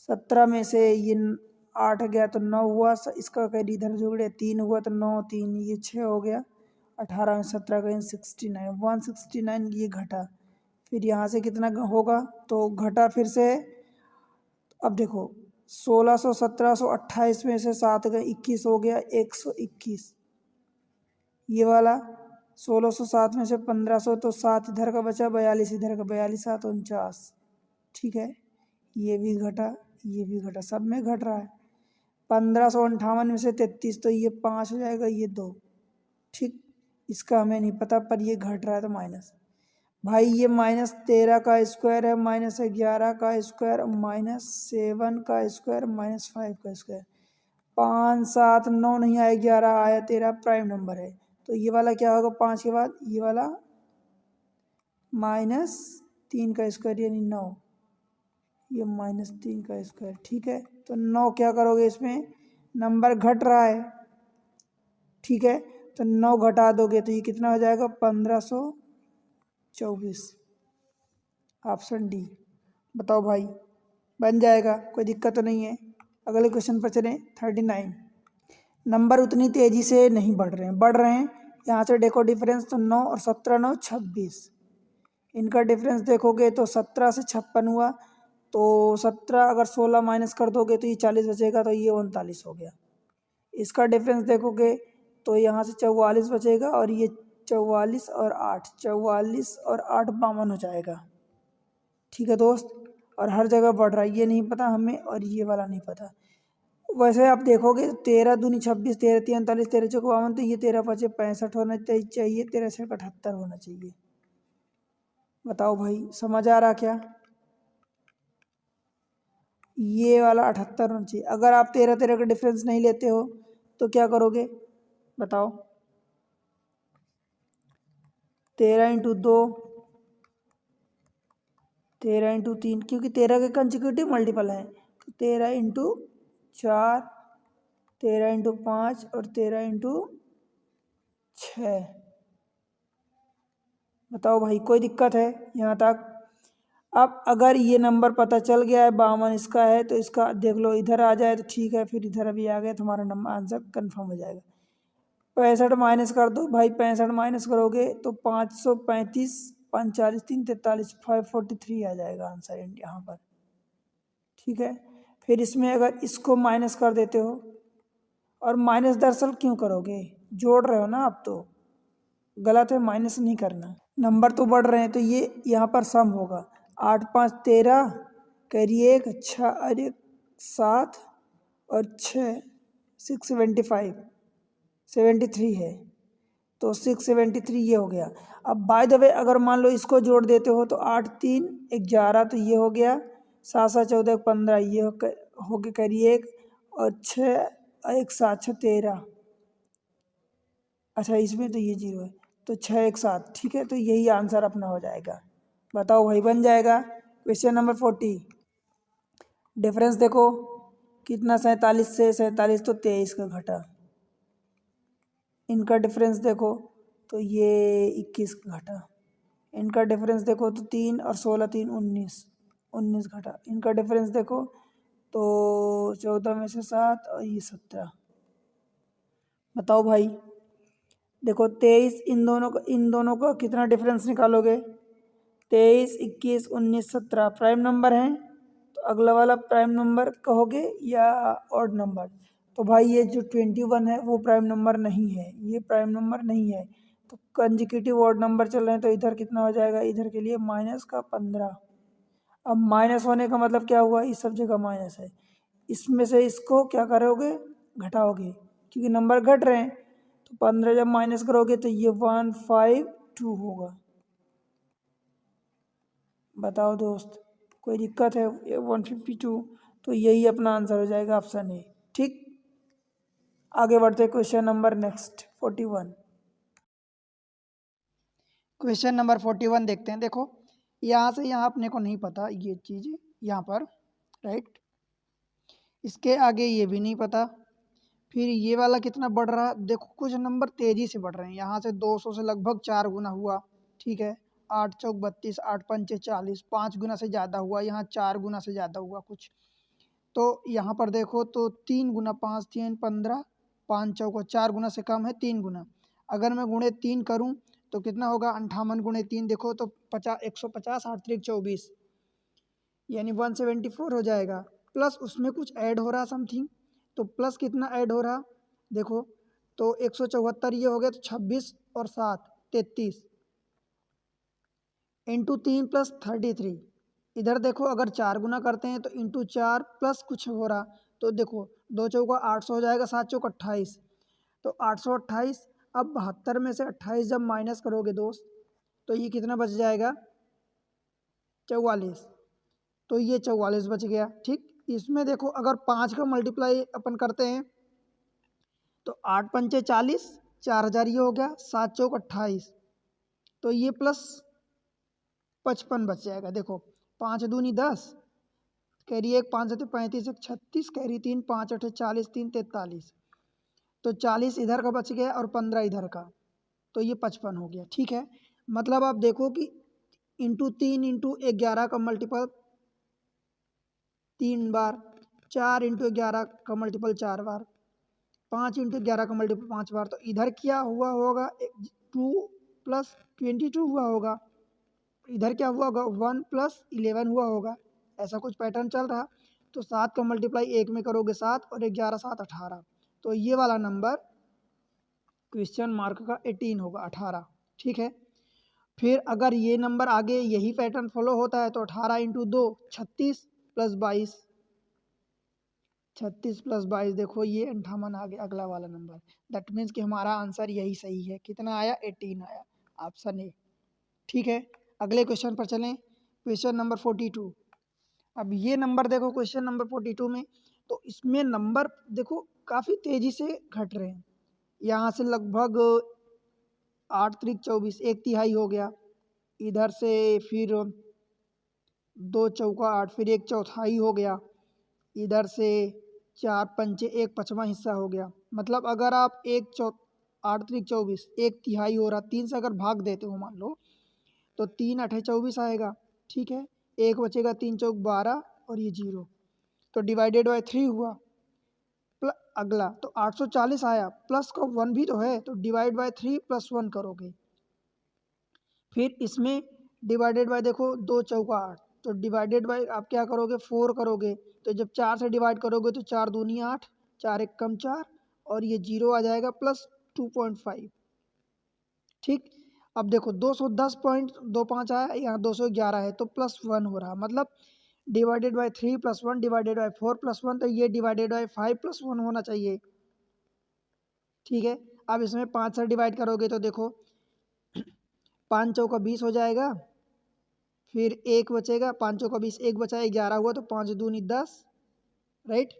17 में से ये 8 गया तो 9 हुआ, इसका कहीं इधर जोड़े 3 हुआ तो 9 3 ये 6 हो गया, 18 में 17 कहीं 69 169 ये घटा। फिर यहाँ से कितना होगा, तो घटा फिर से। अब देखो 1600 1700 28 में से 7 गए 21 हो गया, 121। ये वाला 1607 में से 1500 तो 7 इधर का बचा, 42 इधर का, 42 7 49। ठीक है, ये भी घटा ये भी घटा, सब में घट रहा है। 1558 में से 33 तो ये 5 हो जाएगा, ये 2। ठीक, इसका हमें नहीं पता पर ये घट रहा है तो माइनस। भाई ये -13 का स्क्वायर है, -11 का स्क्वायर, -7 का स्क्वायर, -5 का स्क्वायर। 5 7 9 नहीं आया, 11 आया, 13 प्राइम नंबर है। तो ये वाला क्या होगा 5 के बाद, ये वाला -3 का स्क्वायर यानी 9, ये -3 का स्क्वायर। ठीक है, तो 9 क्या करोगे, इसमें नंबर घट रहा है। ठीक है, तो 9 घटा दोगे तो ये कितना हो जाएगा, 1524। Option D. बताओ भाई, बन जाएगा, कोई दिक्कत तो नहीं है। अगले क्वेश्चन पर चलें 39। नंबर उतनी तेज़ी से नहीं बढ़ रहे हैं, बढ़ रहे हैं। यहाँ से देखो डिफरेंस, तो 9 और 17 9 26, इनका डिफरेंस देखोगे तो 17 से 56 हुआ, तो 17 अगर 16 माइनस कर दोगे तो ये 40 बचेगा, तो ये 39 हो गया। इसका डिफरेंस देखोगे तो यहाँ से 44 बचेगा, और ये 44 और 8 44 और 8 52 हो जाएगा। ठीक है दोस्त, और हर जगह बढ़ रहा है, ये नहीं पता हमें और ये वाला नहीं पता। वैसे आप देखोगे 13 दूनी 26, 13 3 39, 13 चौक 52, तो ये 13 5 65 होना चाहिए, 13 6 78 होना चाहिए। बताओ भाई, समझ आ रहा क्या? ये वाला 78 होना चाहिए। अगर आप 13 13 का डिफरेंस नहीं लेते हो तो क्या करोगे, बताओ? 13 × 2 13 × 3, क्योंकि 13 के कंसेक्यूटिव मल्टीपल हैं, तो 13 × 4, 13 × 5 और 13 × 6। बताओ भाई, कोई दिक्कत है यहाँ तक? अब अगर ये नंबर पता चल गया है 52 इसका है, तो इसका देख लो इधर आ जाए तो ठीक है, फिर इधर अभी आ गया तो हमारा नंबर आंसर कन्फर्म हो जाएगा। 65 माइनस कर दो भाई, 65 माइनस करोगे तो 535, 45, 3, 43, 543 आ जाएगा आंसर यहाँ पर। ठीक है, फिर इसमें अगर इसको माइनस कर देते हो, और माइनस दरअसल क्यों करोगे, जोड़ रहे हो ना आप, तो गलत है, माइनस नहीं करना। नंबर तो बढ़ रहे हैं तो ये यहाँ पर सम होगा। 8 × 5 = 13, कैरी 1, 6 और 1 7 और 6 675 73 है, तो 673 ये हो गया। अब बाय द वे अगर मान लो इसको जोड़ देते हो तो 8 × 3 = 11, तो ये हो गया। 7 7 14 15, ये हो गया कैरी 1, और 6 और 1 7 6 13। अच्छा, इसमें तो ये 0 है, तो 6 1 7, ठीक है, तो यही आंसर अपना हो जाएगा। बताओ भाई, बन जाएगा। Question number 40। डिफरेंस देखो कितना, 47 से 47 तो 23 का घटा। इनका डिफरेंस देखो तो ये 21 का घटा। इनका डिफरेंस देखो तो 3 और 16 3 19, 19 घटा। इनका डिफरेंस देखो तो 14 में से 7 और ये 17। बताओ भाई, देखो 23, इन दोनों का कितना डिफरेंस निकालोगे? 23 21 19 17 प्राइम नंबर हैं, तो अगला वाला प्राइम नंबर कहोगे या ऑड नंबर? तो भाई ये जो 21 है वो प्राइम नंबर नहीं है, ये प्राइम नंबर नहीं है, तो कंसेक्यूटिव ऑड नंबर चल रहे हैं, तो इधर कितना हो जाएगा? इधर के लिए माइनस का 15। अब माइनस होने का मतलब क्या हुआ? इस सब जगह माइनस है, इसमें से इसको क्या करोगे? घटाओगे, क्योंकि नंबर घट रहे हैं, तो 15 जब माइनस करोगे तो ये 152 होगा। बताओ दोस्त, कोई दिक्कत है? 152, तो यही अपना आंसर हो जाएगा, ऑप्शन ए। ठीक, आगे बढ़ते question number next 41। Question number 41 देखते हैं। देखो यहाँ से यहाँ अपने को नहीं पता ये चीज़ यहाँ पर, राइट, इसके आगे ये भी नहीं पता, फिर ये वाला कितना बढ़ रहा है? देखो कुछ नंबर तेजी से बढ़ रहे हैं, यहाँ से 200 से लगभग 4 गुना हुआ, ठीक है, 8 चौक 32, 8 पंचे 40, 5 गुना से ज़्यादा हुआ, यहाँ 4 गुना से ज़्यादा हुआ कुछ। तो यहाँ पर देखो तो 3 गुना, 5 3 15, 5 चौको 4 गुना से कम है, 3 गुना। अगर मैं गुणे 3 करूँ तो कितना होगा? 58 गुणे 3 देखो तो 150, 8 3 24, यानी 174 हो जाएगा। प्लस उसमें कुछ ऐड हो रहा समथिंग, तो प्लस कितना ऐड हो रहा देखो, तो 174 ये हो गया, तो 26 और 7 33 इंटू 3 + 33। इधर देखो अगर 4 गुना करते हैं तो इंटू 4 प्लस कुछ हो रहा, तो देखो 2 चौका 800 हो जाएगा, 7 चौक 28, तो 828। अब 72 में से 28 जब माइनस करोगे दोस्त, तो ये कितना बच जाएगा? 44, तो ये 44 बच गया। ठीक, इसमें देखो अगर 5 का मल्टीप्लाई अपन करते हैं तो 8 पंचे 40, 4000 ये हो गया, 7 चौक 28, तो ये प्लस 55 बच जाएगा। देखो 5 दूनी 10, कैरी 1 5 7 35 1 36, कैरी 3 5 8 40 3 43, तो 40 इधर का बच गया और 15 इधर का, तो ये 55 हो गया। ठीक है, मतलब आप देखो कि इंटू 3 इंटू 11 का मल्टीपल 3 बार, 4 इंटू 11 का मल्टीपल 4 बार, 5 इंटू 11 का मल्टीपल 5 बार, तो इधर क्या हुआ होगा? 2 + 22 हुआ होगा, इधर क्या हुआ होगा? 1 + 11 हुआ होगा, ऐसा कुछ पैटर्न चल रहा। तो 7 का मल्टीप्लाई 1 में करोगे 7 और 11 7 18, तो ये वाला नंबर क्वेश्चन मार्क का 18 होगा, 18। ठीक है, फिर अगर ये नंबर आगे यही पैटर्न फॉलो होता है तो 18 इंटू 2 36 + 22, 36 + 22, देखो ये 58 आ गया अगला वाला नंबर। दैट मीन्स कि हमारा आंसर यही सही है। कितना आया? 18 आया, ऑप्शन ए। ठीक है, अगले क्वेश्चन पर चलें, क्वेश्चन नंबर 42। अब ये नंबर देखो क्वेश्चन नंबर 42 में, तो इसमें नंबर देखो काफ़ी तेज़ी से घट रहे हैं। यहाँ से लगभग 8 × 3 = 24, 1/3 हो गया। इधर से फिर 2 चौका 8, फिर 1/4 हो गया, इधर से 4 पंचे 1/5 हिस्सा हो गया। मतलब अगर आप 8 त्रिक 24, 1/3 हो रहा, 3 से अगर भाग देते हो मान लो, तो 3 8 24 आएगा, ठीक है। एक बचेगा, 3 चौक 12 और ये 0, तो डिवाइडेड बाय 3 हुआ। अगला तो 840 आया, प्लस का 1 भी तो है, तो डिवाइड बाय 3 प्लस 1 करोगे। फिर इसमें डिवाइडेड बाय देखो, 2 चौका 8, तो डिवाइडेड बाय आप क्या करोगे, 4 करोगे। तो जब 4 से डिवाइड करोगे तो 4 दूनी 8, 4 एक कम 4, और ये 0 आ जाएगा प्लस 2.5, ठीक। अब देखो 210.25 आया, यहाँ 211 है, तो प्लस 1 हो रहा, मतलब divided by 3 plus 1 divided by 4 plus 1, तो ये डिवाइडेड बाय 5 प्लस 1 होना चाहिए, ठीक है। अब इसमें 5 से डिवाइड करोगे तो देखो 5 चौका 20 हो जाएगा, फिर 1 बचेगा, 5 चौका 20, 1 बचा, 11 हुआ, तो 5 दूनी 10, राइट।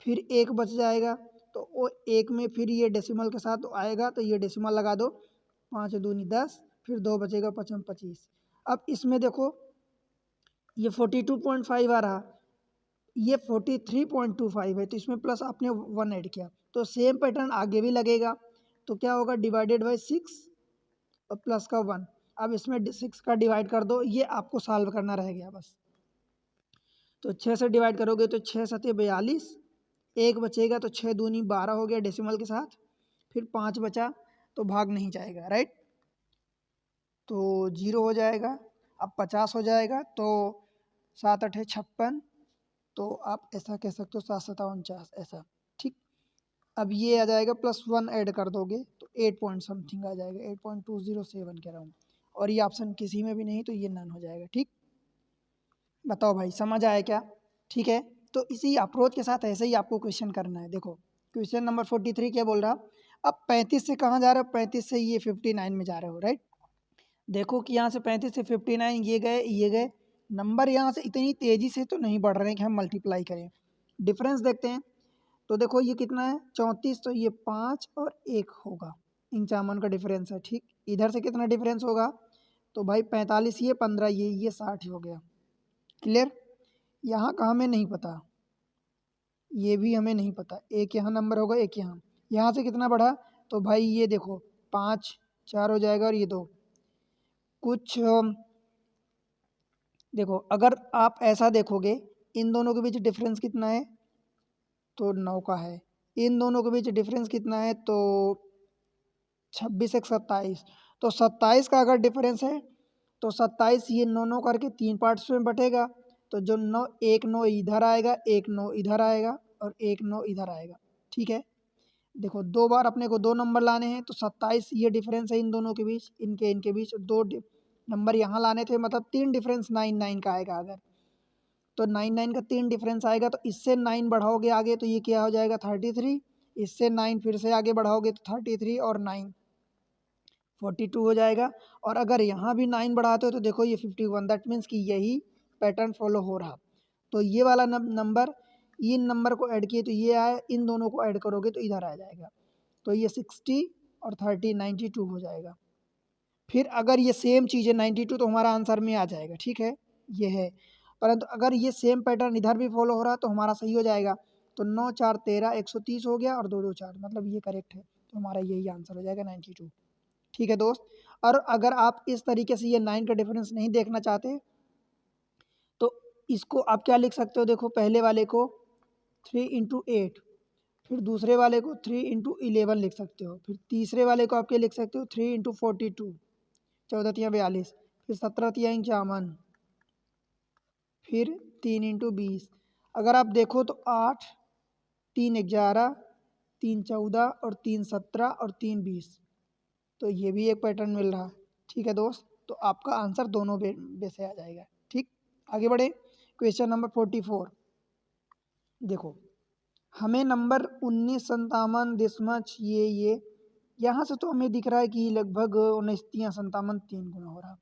फिर 1 बच जाएगा, तो वो 1 में फिर ये डेसिमल के साथ आएगा, तो ये डेसिमल लगा दो, 5 दूनी 10, फिर 2 बचेगा, 5 25। अब इसमें देखो ये 42.5 आ रहा, ये 43.25 है, तो इसमें प्लस आपने 1 ऐड किया, तो सेम पैटर्न आगे भी लगेगा। तो क्या होगा, डिवाइडेड बाई 6 और प्लस का 1। अब इसमें 6 का डिवाइड कर दो, ये आपको सॉल्व करना रह गया बस। तो 6 से डिवाइड करोगे तो 6 सत्ते 42, 1 बचेगा, तो 6 दूनी 12 हो गया डेसिमल के साथ, फिर 5 बचा, तो भाग नहीं जाएगा, राइट। तो 0 हो जाएगा। अब 50 हो जाएगा, तो 7 8 56, तो आप ऐसा कह सकते हो 7 7 49 ऐसा, ठीक। अब ये आ जाएगा, प्लस 1 ऐड कर दोगे तो 8 पॉइंट समथिंग आ जाएगा, 8.207 कह रहा हूँ, और ये ऑप्शन किसी में भी नहीं, तो ये नन हो जाएगा, ठीक। बताओ भाई, समझ आया क्या? ठीक है, तो इसी अप्रोच के साथ ऐसे ही आपको क्वेश्चन करना है। देखो क्वेश्चन नंबर 43 क्या बोल रहा, अब 35 से कहाँ जा रहे हो, 35 से ये 59 में जा रहे हो, राइट। देखो कि यहाँ से 35 से 59 ये गए, नंबर यहाँ से इतनी तेज़ी से तो नहीं बढ़ रहे हैं कि हम मल्टीप्लाई करें। डिफरेंस देखते हैं, तो देखो ये कितना है 34, तो ये 5 और 1 होगा, 51 का डिफरेंस है, ठीक। इधर से कितना डिफरेंस होगा, तो भाई 45 ये 15 ये 60 हो गया, क्लियर। यहाँ का हमें नहीं पता, ये भी हमें नहीं पता, एक यहाँ नंबर होगा, एक यहाँ से कितना बढ़ा, तो भाई ये देखो 5 4 हो जाएगा, और ये 2 कुछ देखो, अगर आप ऐसा देखोगे इन दोनों के बीच डिफरेंस कितना है, तो 9 का है। इन दोनों के बीच डिफरेंस कितना है, तो 26 एक 27, तो 27 का अगर डिफरेंस है, तो 27 ये 9 9 करके 3 पार्ट्स में बटेगा, तो जो 9 एक 9 इधर आएगा, एक 9 इधर आएगा, और एक 9 इधर आएगा, ठीक है। देखो 2 बार अपने को 2 नंबर लाने हैं, तो 27 ये डिफरेंस है इन दोनों के बीच, इनके बीच 2 नंबर यहाँ लाने थे, मतलब 3 डिफरेंस 9 9 का आएगा अगर, तो 9 9 का 3 डिफरेंस आएगा, तो इससे 9 बढ़ाओगे आगे, तो ये क्या हो जाएगा 33, इससे 9 फिर से आगे बढ़ाओगे तो 33 और 9 42 हो जाएगा। और अगर यहाँ भी 9 बढ़ाते हो तो देखो ये 51, दैट मीन्स कि यही पैटर्न फॉलो हो रहा। तो ये वाला नंबर, इन नंबर को ऐड किए तो ये आए, इन दोनों को ऐड करोगे तो इधर आ जाएगा, तो ये 60 और 30 92 हो जाएगा। फिर अगर ये सेम चीज़ है 92, तो हमारा आंसर में आ जाएगा, ठीक है, ये है। परंतु अगर ये सेम पैटर्न इधर भी फॉलो हो रहा तो हमारा सही हो जाएगा, तो 9 4 13 130 हो गया, और 2 2 4, मतलब ये करेक्ट है, तो हमारा यही आंसर हो जाएगा 92, ठीक है दोस्त। और अगर आप इस तरीके से ये 9 का डिफरेंस नहीं देखना चाहते, तो इसको आप क्या लिख सकते हो, देखो पहले वाले को 3 इंटू 8, फिर दूसरे वाले को 3 इंटू 11 लिख सकते हो, फिर तीसरे वाले को आप क्या लिख सकते हो 3 इंटू 42, 14 तिया 42, फिर 17 तिया 51, फिर 3 इंटू 20। अगर आप देखो तो 8 3 11 3 14 और 3 17 और 3 20, तो ये भी एक पैटर्न मिल रहा, ठीक है दोस्त। तो आपका आंसर दोनों बे से आ जाएगा, ठीक। आगे बढ़े, क्वेश्चन नंबर 44। देखो हमें नंबर 19 57 दशमलव ये यहाँ से तो हमें दिख रहा है कि लगभग 19 तिया 57 3 गुना हो रहा।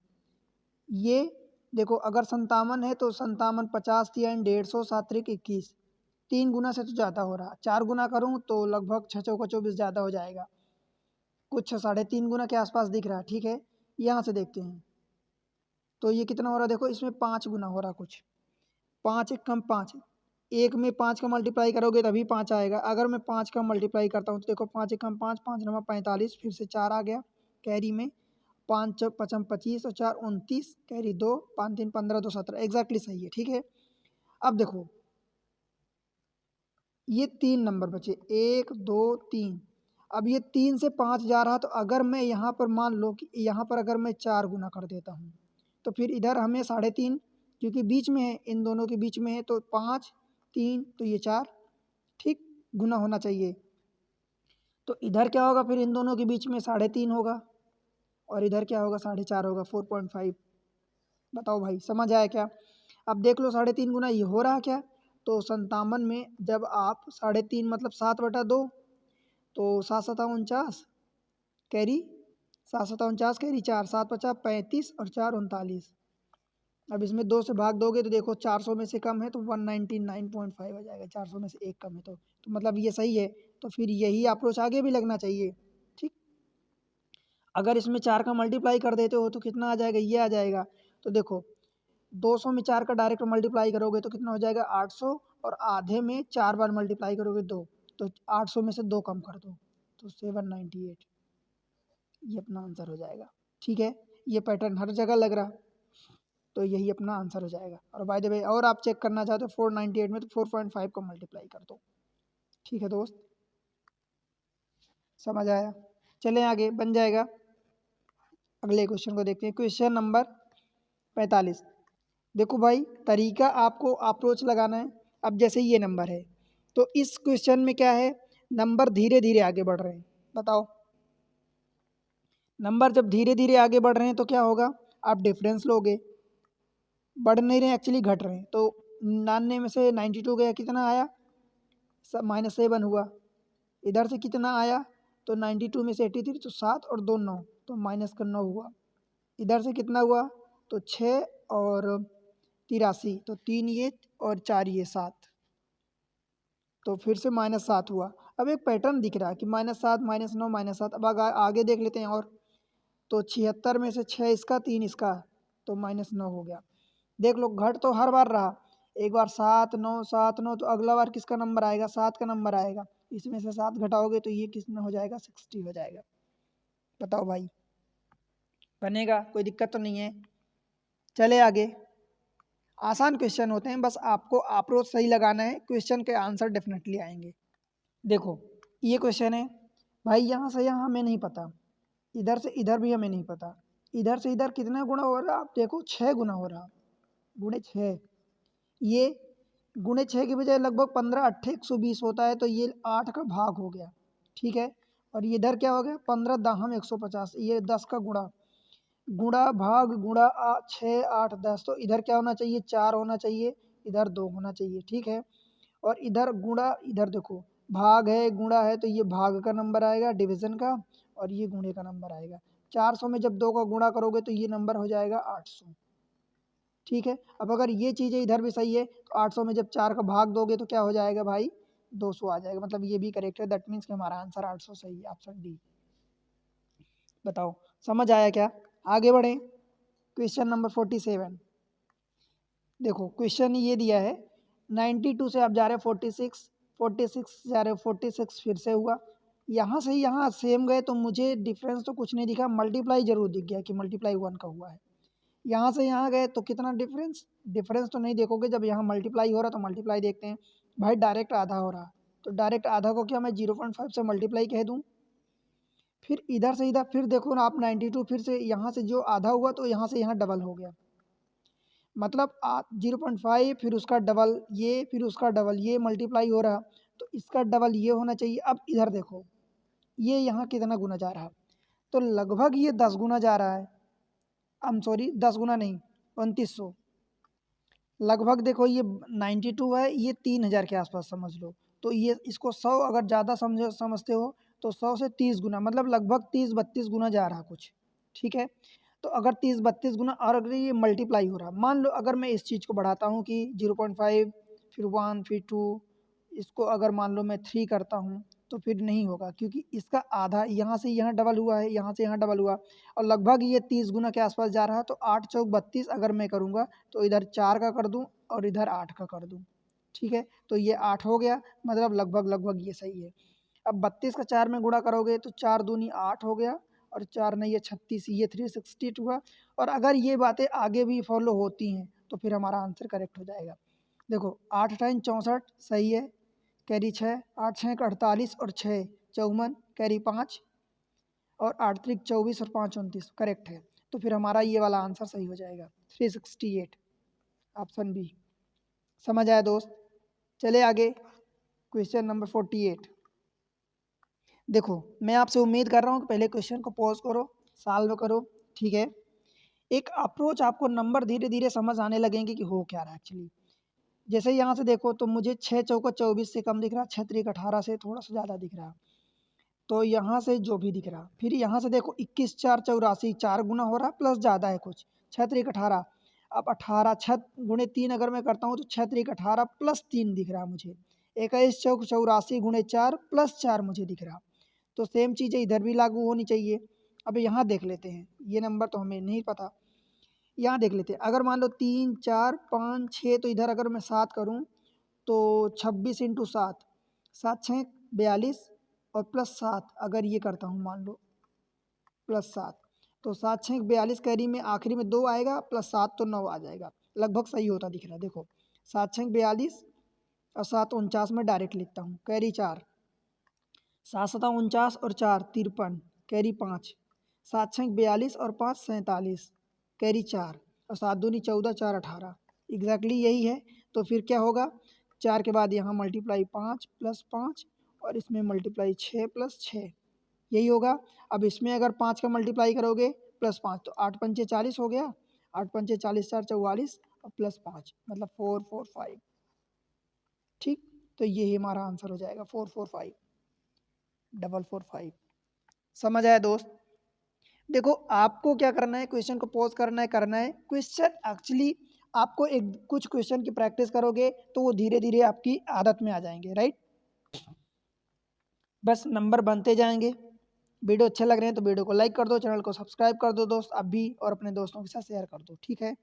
ये देखो अगर 57 है तो 57 50 तिया 150 7 त्रिक 21, 3 गुना से तो ज़्यादा हो रहा। 4 गुना करूँ तो लगभग 6 चौका 24 ज़्यादा हो जाएगा, कुछ 3.5 गुना के आसपास दिख रहा है, ठीक है। यहाँ से देखते हैं, तो ये कितना हो रहा है देखो, इसमें 5 गुना हो रहा कुछ, 5 एक कम 5, एक में 5 का मल्टीप्लाई करोगे तभी 5 आएगा। अगर मैं 5 का मल्टीप्लाई करता हूँ तो देखो 5 एक कम 5, 5 नवा 45, फिर से 4 आ गया कैरी में, 5 चौक 25 और 4 29, कैरी 2, 5 3 15, 2 17, एग्जैक्टली सही है। ठीक है, अब देखो ये 3 नंबर बचे, 1 2 3। अब ये 3 से 5 जा रहा, तो अगर मैं यहाँ पर मान लो कि यहाँ पर अगर मैं 4 गुना कर देता हूँ तो फिर इधर हमें 3.5, क्योंकि बीच में है, इन दोनों के बीच में है, तो 5 3 तो ये 4, ठीक, गुना होना चाहिए। तो इधर क्या होगा फिर, इन दोनों के बीच में 3.5 होगा और इधर क्या होगा 4.5 होगा, 4.5। बताओ भाई समझ आया क्या? अब देख लो 3.5 गुना ये हो रहा क्या, तो 57 में जब आप 3.5 मतलब 7/2, तो 7 7 49 कैरी, 7 7 49 कैरी 4, 7 50 35 और 4 39। अब इसमें 2 से भाग दोगे तो देखो 400 में से कम है तो 199.5 आ जाएगा, 400 में से एक कम है तो मतलब ये सही है। तो फिर यही अप्रोच आगे भी लगना चाहिए। ठीक, अगर इसमें 4 का मल्टीप्लाई कर देते हो तो कितना आ जाएगा, ये आ जाएगा। तो देखो 200 में 4 का डायरेक्ट मल्टीप्लाई करोगे तो कितना हो जाएगा 800, और आधे में 4 बार मल्टीप्लाई करोगे 2, तो 800 में से 2 कम कर दो तो 798, ये अपना आंसर हो जाएगा। ठीक है, ये पैटर्न हर जगह लग रहा, तो यही अपना आंसर हो जाएगा। और बाय द वे और आप चेक करना चाहते हो 498 में तो 4.5 को मल्टीप्लाई कर दो। ठीक है दोस्त, समझ आया? चलें आगे, बन जाएगा। अगले क्वेश्चन को देखते हैं, क्वेश्चन नंबर 45। देखो भाई तरीका आपको अप्रोच लगाना है। अब जैसे ये नंबर है तो इस क्वेश्चन में क्या है, नंबर धीरे धीरे आगे बढ़ रहे हैं। बताओ, नंबर जब धीरे धीरे आगे बढ़ रहे हैं तो क्या होगा, आप डिफरेंस लोगे, बढ़ नहीं रहे एक्चुअली घट रहे हैं। तो 99 में से 92 गया, कितना आया, -7 हुआ। इधर से कितना आया, तो 92 में से 83 तो 7 और 2 9, तो -9 हुआ। इधर से कितना हुआ, तो 6 और 83, तो 3 ये और 4 ये 7, तो फिर से -7 हुआ। अब एक पैटर्न दिख रहा है कि -7 -9 -7। अब आगे देख लेते हैं और, तो 76 में से 6 इसका 3 इसका, तो -9 हो गया। देख लो घट तो हर बार रहा, एक बार 7 9 7 9, तो अगला बार किसका नंबर आएगा, 7 का नंबर आएगा। इसमें से 7 घटाओगे तो ये कितना हो जाएगा, 60 हो जाएगा। बताओ भाई बनेगा, कोई दिक्कत तो नहीं है? चले आगे, आसान क्वेश्चन होते हैं, बस आपको अप्रोच सही लगाना है, क्वेश्चन के आंसर डेफिनेटली आएंगे। देखो ये क्वेश्चन है भाई, यहाँ से यहाँ हमें नहीं पता, इधर से इधर भी हमें नहीं पता, इधर से इधर कितना गुना हो रहा, आप देखो 6 गुना हो रहा, गुणे 6। ये गुणे 6 की बजाय लगभग 15 8 120 होता है, तो ये 8 का भाग हो गया। ठीक है, और ये इधर क्या हो गया, 15 दाहम 150, ये 10 का गुणा, गुणा भाग गुणा 6 8 10, तो इधर क्या होना चाहिए, 4 होना चाहिए, इधर 2 होना चाहिए। ठीक है, और इधर गुणा, इधर देखो भाग है गुणा है, तो ये भाग का नंबर आएगा डिवीजन का, और ये गुणे का नंबर आएगा। 400 में जब 2 का गुणा करोगे तो ये नंबर हो जाएगा 800। ठीक है, अब अगर ये चीज़ें इधर भी सही है तो 800 में जब 4 का भाग दोगे तो क्या हो जाएगा भाई, 200 आ जाएगा। मतलब ये भी करेक्ट है, दैट मीन्स कि हमारा आंसर 800 सही है, ऑप्शन डी। बताओ समझ आया क्या? आगे बढ़ें, क्वेश्चन नंबर 47। देखो क्वेश्चन ये दिया है, 92 से आप जा रहे हैं 46, 46 जा रहे हो 46, फिर से हुआ, यहाँ से यहाँ सेम गए तो मुझे डिफरेंस तो कुछ नहीं दिखा, मल्टीप्लाई जरूर दिख गया कि मल्टीप्लाई 1 का हुआ है। यहाँ से यहाँ गए तो कितना डिफरेंस, डिफरेंस तो नहीं देखोगे, जब यहाँ मल्टीप्लाई हो रहा तो मल्टीप्लाई देखते हैं। भाई डायरेक्ट आधा हो रहा, तो डायरेक्ट आधा को क्या मैं 0.5 से मल्टीप्लाई कह दूँ। फिर इधर से इधर फिर देखो ना आप 92, फिर से यहाँ से जो आधा हुआ तो यहाँ से यहाँ डबल हो गया, मतलब 0.5 फिर उसका डबल ये, फिर उसका डबल ये मल्टीप्लाई हो रहा, तो इसका डबल ये होना चाहिए। अब इधर देखो ये यहाँ कितना गुना जा रहा, तो लगभग ये 10 गुना जा रहा है। सॉरी 10 गुना नहीं, 2900 लगभग। देखो ये 92 है, ये 3000 के आसपास समझ लो, तो ये इसको 100 अगर ज़्यादा समझते हो तो 100 से 30 गुना, मतलब लगभग 30-32 गुना जा रहा कुछ। ठीक है, तो अगर 30-32 गुना, और अगर ये मल्टीप्लाई हो रहा, मान लो अगर मैं इस चीज़ को बढ़ाता हूँ कि 0.5 फिर 1 फिर 2, इसको अगर मान लो मैं 3 करता हूँ तो फिर नहीं होगा, क्योंकि इसका आधा यहाँ से यहाँ डबल हुआ है, यहाँ से यहाँ डबल हुआ, और लगभग ये 30 गुना के आसपास जा रहा है। तो 8 चौक 32 अगर मैं करूँगा तो इधर 4 का कर दूँ और इधर 8 का कर दूँ। ठीक है, तो ये 8 हो गया, मतलब लगभग लगभग ये सही है। अब 32 का 4 में गुणा करोगे तो 4 दूनी 8 हो गया, और 4 नहीं, ये 36, ये 368 हुआ। और अगर ये बातें आगे भी फॉलो होती हैं तो फिर हमारा आंसर करेक्ट हो जाएगा। देखो 8 टाइम 64 सही है, कैरी 6, 8 6 48 और 6 54, कैरी 5, और 8 त्रिक 24 और 5 29 करेक्ट है। तो फिर हमारा ये वाला आंसर सही हो जाएगा 368, ऑप्शन बी। समझ आया दोस्त? चले आगे, क्वेश्चन नंबर 48। देखो मैं आपसे उम्मीद कर रहा हूँ कि पहले क्वेश्चन को पॉज करो, सॉल्व करो, ठीक है। एक अप्रोच आपको नंबर धीरे धीरे समझ आने लगेंगे कि हो क्या रहा है एक्चुअली। जैसे यहाँ से देखो तो मुझे 6 चौका 24 से कम दिख रहा, 6 त्रिक 18 से थोड़ा सा ज़्यादा दिख रहा, तो यहाँ से जो भी दिख रहा। फिर यहाँ से देखो 21 4 84, 4 गुना हो रहा प्लस ज़्यादा है कुछ, 6 त्रिक 18। अब 18 6 गुणे 3 अगर मैं करता हूँ तो 6 त्रिक 18 प्लस 3 दिख रहा मुझे। 21 चौक 84 गुणे 4 प्लस 4 मुझे दिख रहा। तो सेम चीज़ें इधर भी लागू होनी चाहिए। अब यहाँ देख लेते हैं, ये नंबर तो हमें नहीं पता, यहाँ देख लेते हैं। अगर मान लो 3 4 5 6, तो इधर अगर मैं 7 करूँ तो 26 इंटू 7, 7 6 42 और प्लस 7 अगर ये करता हूँ मान लो प्लस 7, तो 7 6 42 कैरी में आखिरी में 2 आएगा, प्लस 7 तो 9 आ जाएगा। लगभग सही होता दिख रहा है। देखो 7 6 42 और 7 49 में डायरेक्ट लिखता हूँ, कैरी 4, 7 7 49 और 4 53, कैरी 5, 7 6 42 और 5 47, कैरी 4, और 7 दूनी 14 4 18, एग्जैक्टली यही है। तो फिर क्या होगा, 4 के बाद यहाँ मल्टीप्लाई 5 प्लस 5, और इसमें मल्टीप्लाई 6 प्लस 6, यही होगा। अब इसमें अगर 5 का मल्टीप्लाई करोगे प्लस 5, तो 8 पंचे 40 हो गया, 8 पंचे 40 4 44 और प्लस 5 मतलब 445। ठीक, तो यही हमारा आंसर हो जाएगा 445 445। समझ आया दोस्त? देखो आपको क्या करना है, क्वेश्चन को पॉज करना है क्वेश्चन एक्चुअली आपको एक कुछ क्वेश्चन की प्रैक्टिस करोगे तो वो धीरे धीरे आपकी आदत में आ जाएंगे, राइट। बस नंबर बनते जाएंगे। वीडियो अच्छे लग रहे हैं तो वीडियो को लाइक कर दो, चैनल को सब्सक्राइब कर दो दोस्त अब भी, और अपने दोस्तों के साथ शेयर कर दो, ठीक है।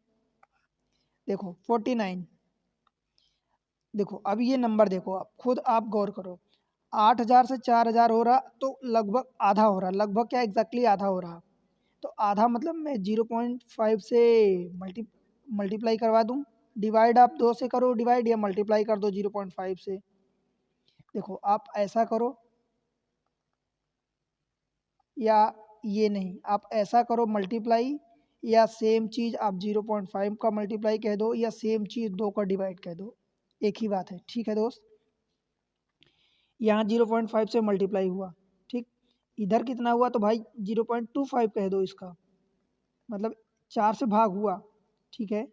देखो 49, देखो अब ये नंबर देखो, आप खुद आप गौर करो, 8,000 से 4,000 हो रहा तो लगभग आधा हो रहा, लगभग क्या एग्जैक्टली आधा हो रहा। तो आधा मतलब मैं 0.5 से मल्टीप्लाई करवा दूं, डिवाइड आप 2 से करो डिवाइड, या मल्टीप्लाई कर दो 0.5 से। देखो आप ऐसा करो, या ये नहीं, आप ऐसा करो मल्टीप्लाई, या सेम चीज़ आप 0.5 का मल्टीप्लाई कह दो, या सेम चीज़ 2 का डिवाइड कह दो, एक ही बात है, ठीक है दोस्त। यहाँ 0.5 से मल्टीप्लाई हुआ, ठीक, इधर कितना हुआ, तो भाई 0.25 कह दो इसका, मतलब 4 से भाग हुआ, ठीक है।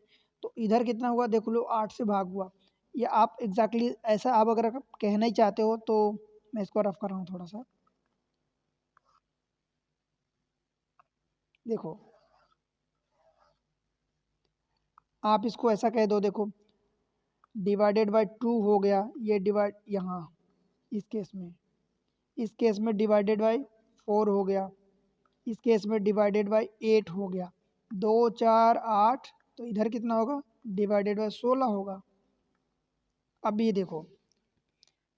तो इधर कितना हुआ देख लो, 8 से भाग हुआ। ये आप एग्जैक्टली ऐसा आप अगर कहना ही चाहते हो तो मैं इसको रफ कर रहा हूँ थोड़ा सा। देखो आप इसको ऐसा कह दो, देखो डिवाइडेड बाय 2 हो गया, ये डिवाइड यहाँ इस केस में डिवाइडेड बाय 4 हो गया, इस केस में डिवाइडेड बाय 8 हो गया, 2 4 8, तो इधर कितना होगा डिवाइडेड बाय 16 होगा। अब ये देखो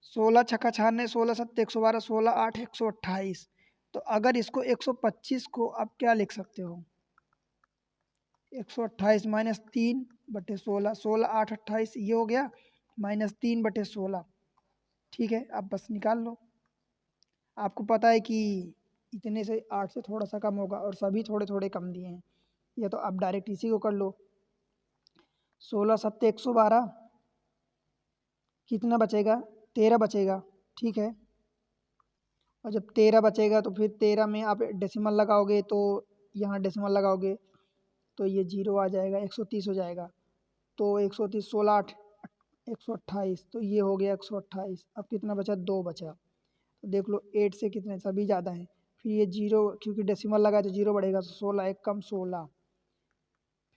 16 छक्का 96, 16 7 112, 16 8 128, तो अगर इसको 125 को आप क्या लिख सकते हो, 128 माइनस 3/16, 16 8 28 ये हो गया, माइनस 3/16, ठीक है। अब बस निकाल लो, आपको पता है कि इतने से 8 से थोड़ा सा कम होगा, और सभी थोड़े थोड़े कम दिए हैं, या तो आप डायरेक्ट इसी को कर लो। 16 7 112, कितना बचेगा 13 बचेगा, ठीक है। और जब 13 बचेगा तो फिर 13 में आप डेसिमल लगाओगे, तो यहाँ डेसिमल लगाओगे तो ये 0 आ जाएगा, 130 हो जाएगा। तो 130 16 8 128, तो ये हो गया 128। अब कितना बचा, 2 बचा, तो देख लो 8 से कितने सभी ज़्यादा हैं। फिर ये 0 क्योंकि डेसिमल लगा तो 0 बढ़ेगा, तो 16 एक कम 16,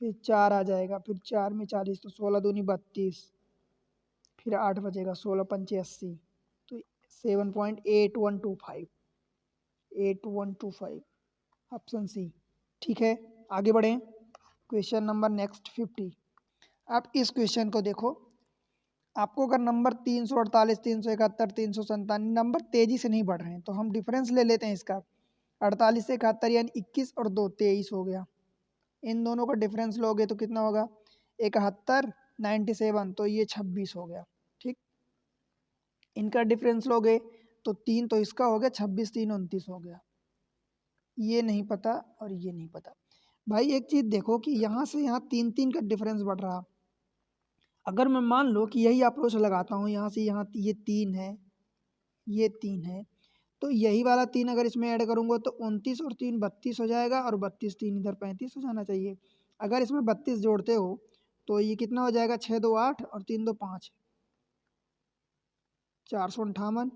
फिर 4 आ जाएगा, फिर 4 में 40, तो 16 दूनी 32, फिर 8 बचेगा, 16 पंचे 80, तो 7.8125, 8125, ऑप्शन सी। ठीक है, आगे बढ़ें। Question number next 50। आप इस क्वेश्चन को देखो, आपको अगर नंबर 348, 371, 397 नंबर तेजी से नहीं बढ़ रहे हैं तो हम डिफरेंस ले लेते हैं इसका। 48 से 71 यानी 21 और 2 23 हो गया। इन दोनों का डिफरेंस लोगे तो कितना होगा? 71, 97 तो ये 26 हो गया। ठीक, इनका डिफरेंस लोगे तो 3 तो इसका हो गया, 26 3 29 हो गया। ये नहीं पता और ये नहीं पता। भाई एक चीज़ देखो कि यहाँ से यहाँ 3 का डिफरेंस बढ़ रहा। अगर मैं मान लो कि यही अप्रोच लगाता हूँ, यहाँ से यहाँ ये 3 है, ये 3 है, तो यही वाला 3 अगर इसमें ऐड करूँगा तो 29 और 3 32 हो जाएगा, और 32 3 इधर 35 हो जाना चाहिए। अगर इसमें 32 जोड़ते हो तो ये कितना हो जाएगा? 6 2 8 और 3 2 5, 458।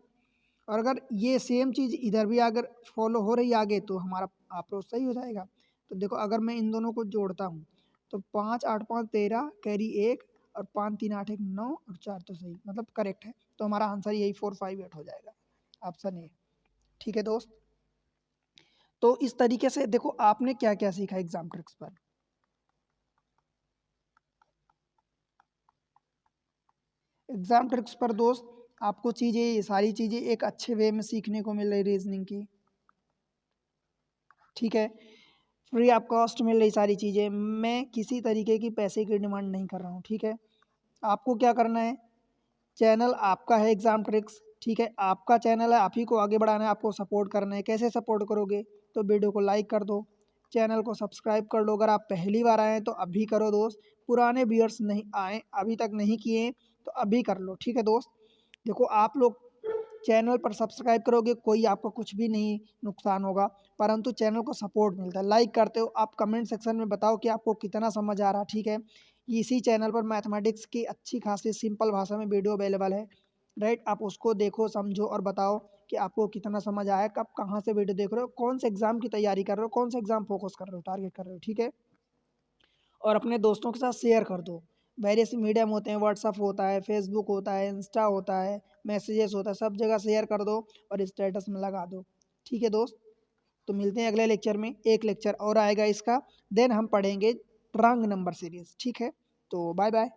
और अगर ये सेम चीज़ इधर भी अगर फॉलो हो रही आगे तो हमारा अप्रोच सही हो जाएगा। तो देखो अगर मैं इन दोनों को जोड़ता हूँ तो 5 8 5 13, कैरी 1, और 5 3 8 1 9 और 4 तो सही, मतलब करेक्ट है। तो हमारा आंसर यही 4 5 8 हो जाएगा, ऑप्शन ए। ठीक है दोस्त, तो इस तरीके से देखो आपने क्या क्या सीखा एग्जाम ट्रिक्स पर। एग्जाम ट्रिक्स पर दोस्त आपको चीज़ें, ये सारी चीज़ें एक अच्छे वे में सीखने को मिल रही रीजनिंग की। ठीक है, फ्री ऑफ कॉस्ट मिल रही सारी चीज़ें। मैं किसी तरीके की पैसे की डिमांड नहीं कर रहा हूँ। ठीक है, आपको क्या करना है, चैनल आपका है एग्जाम ट्रिक्स। ठीक है, आपका चैनल है, आप ही को आगे बढ़ाना है, आपको सपोर्ट करना है। कैसे सपोर्ट करोगे? तो वीडियो को लाइक कर दो, चैनल को सब्सक्राइब कर लो। अगर आप पहली बार आए हैं तो अभी करो दोस्त, पुराने व्यूअर्स नहीं आए अभी तक नहीं किए तो अभी कर लो। ठीक है दोस्त, देखो आप लोग चैनल पर सब्सक्राइब करोगे, कोई आपको कुछ भी नहीं नुकसान होगा, परंतु चैनल को सपोर्ट मिलता है। लाइक करते हो आप, कमेंट सेक्शन में बताओ कि आपको कितना समझ आ रहा। ठीक है, इसी चैनल पर मैथमेटिक्स की अच्छी खासी सिंपल भाषा में वीडियो अवेलेबल है, राइट। आप उसको देखो, समझो और बताओ कि आपको कितना समझ आया, कब कहाँ से वीडियो देख रहे हो, कौन से एग्जाम की तैयारी कर रहे हो, कौन से एग्जाम फोकस कर रहे हो, टारगेट कर रहे हो। ठीक है, और अपने दोस्तों के साथ शेयर कर दो। वेरियस मीडियम होते हैं, व्हाट्सअप होता है, फेसबुक होता है, इंस्टा होता है, मैसेजेस होता है, सब जगह शेयर कर दो और स्टेटस में लगा दो। ठीक है दोस्त, तो मिलते हैं अगले लेक्चर में। एक लेक्चर और आएगा इसका, देन हम पढ़ेंगे रंग नंबर सीरीज। ठीक है, तो बाय बाय।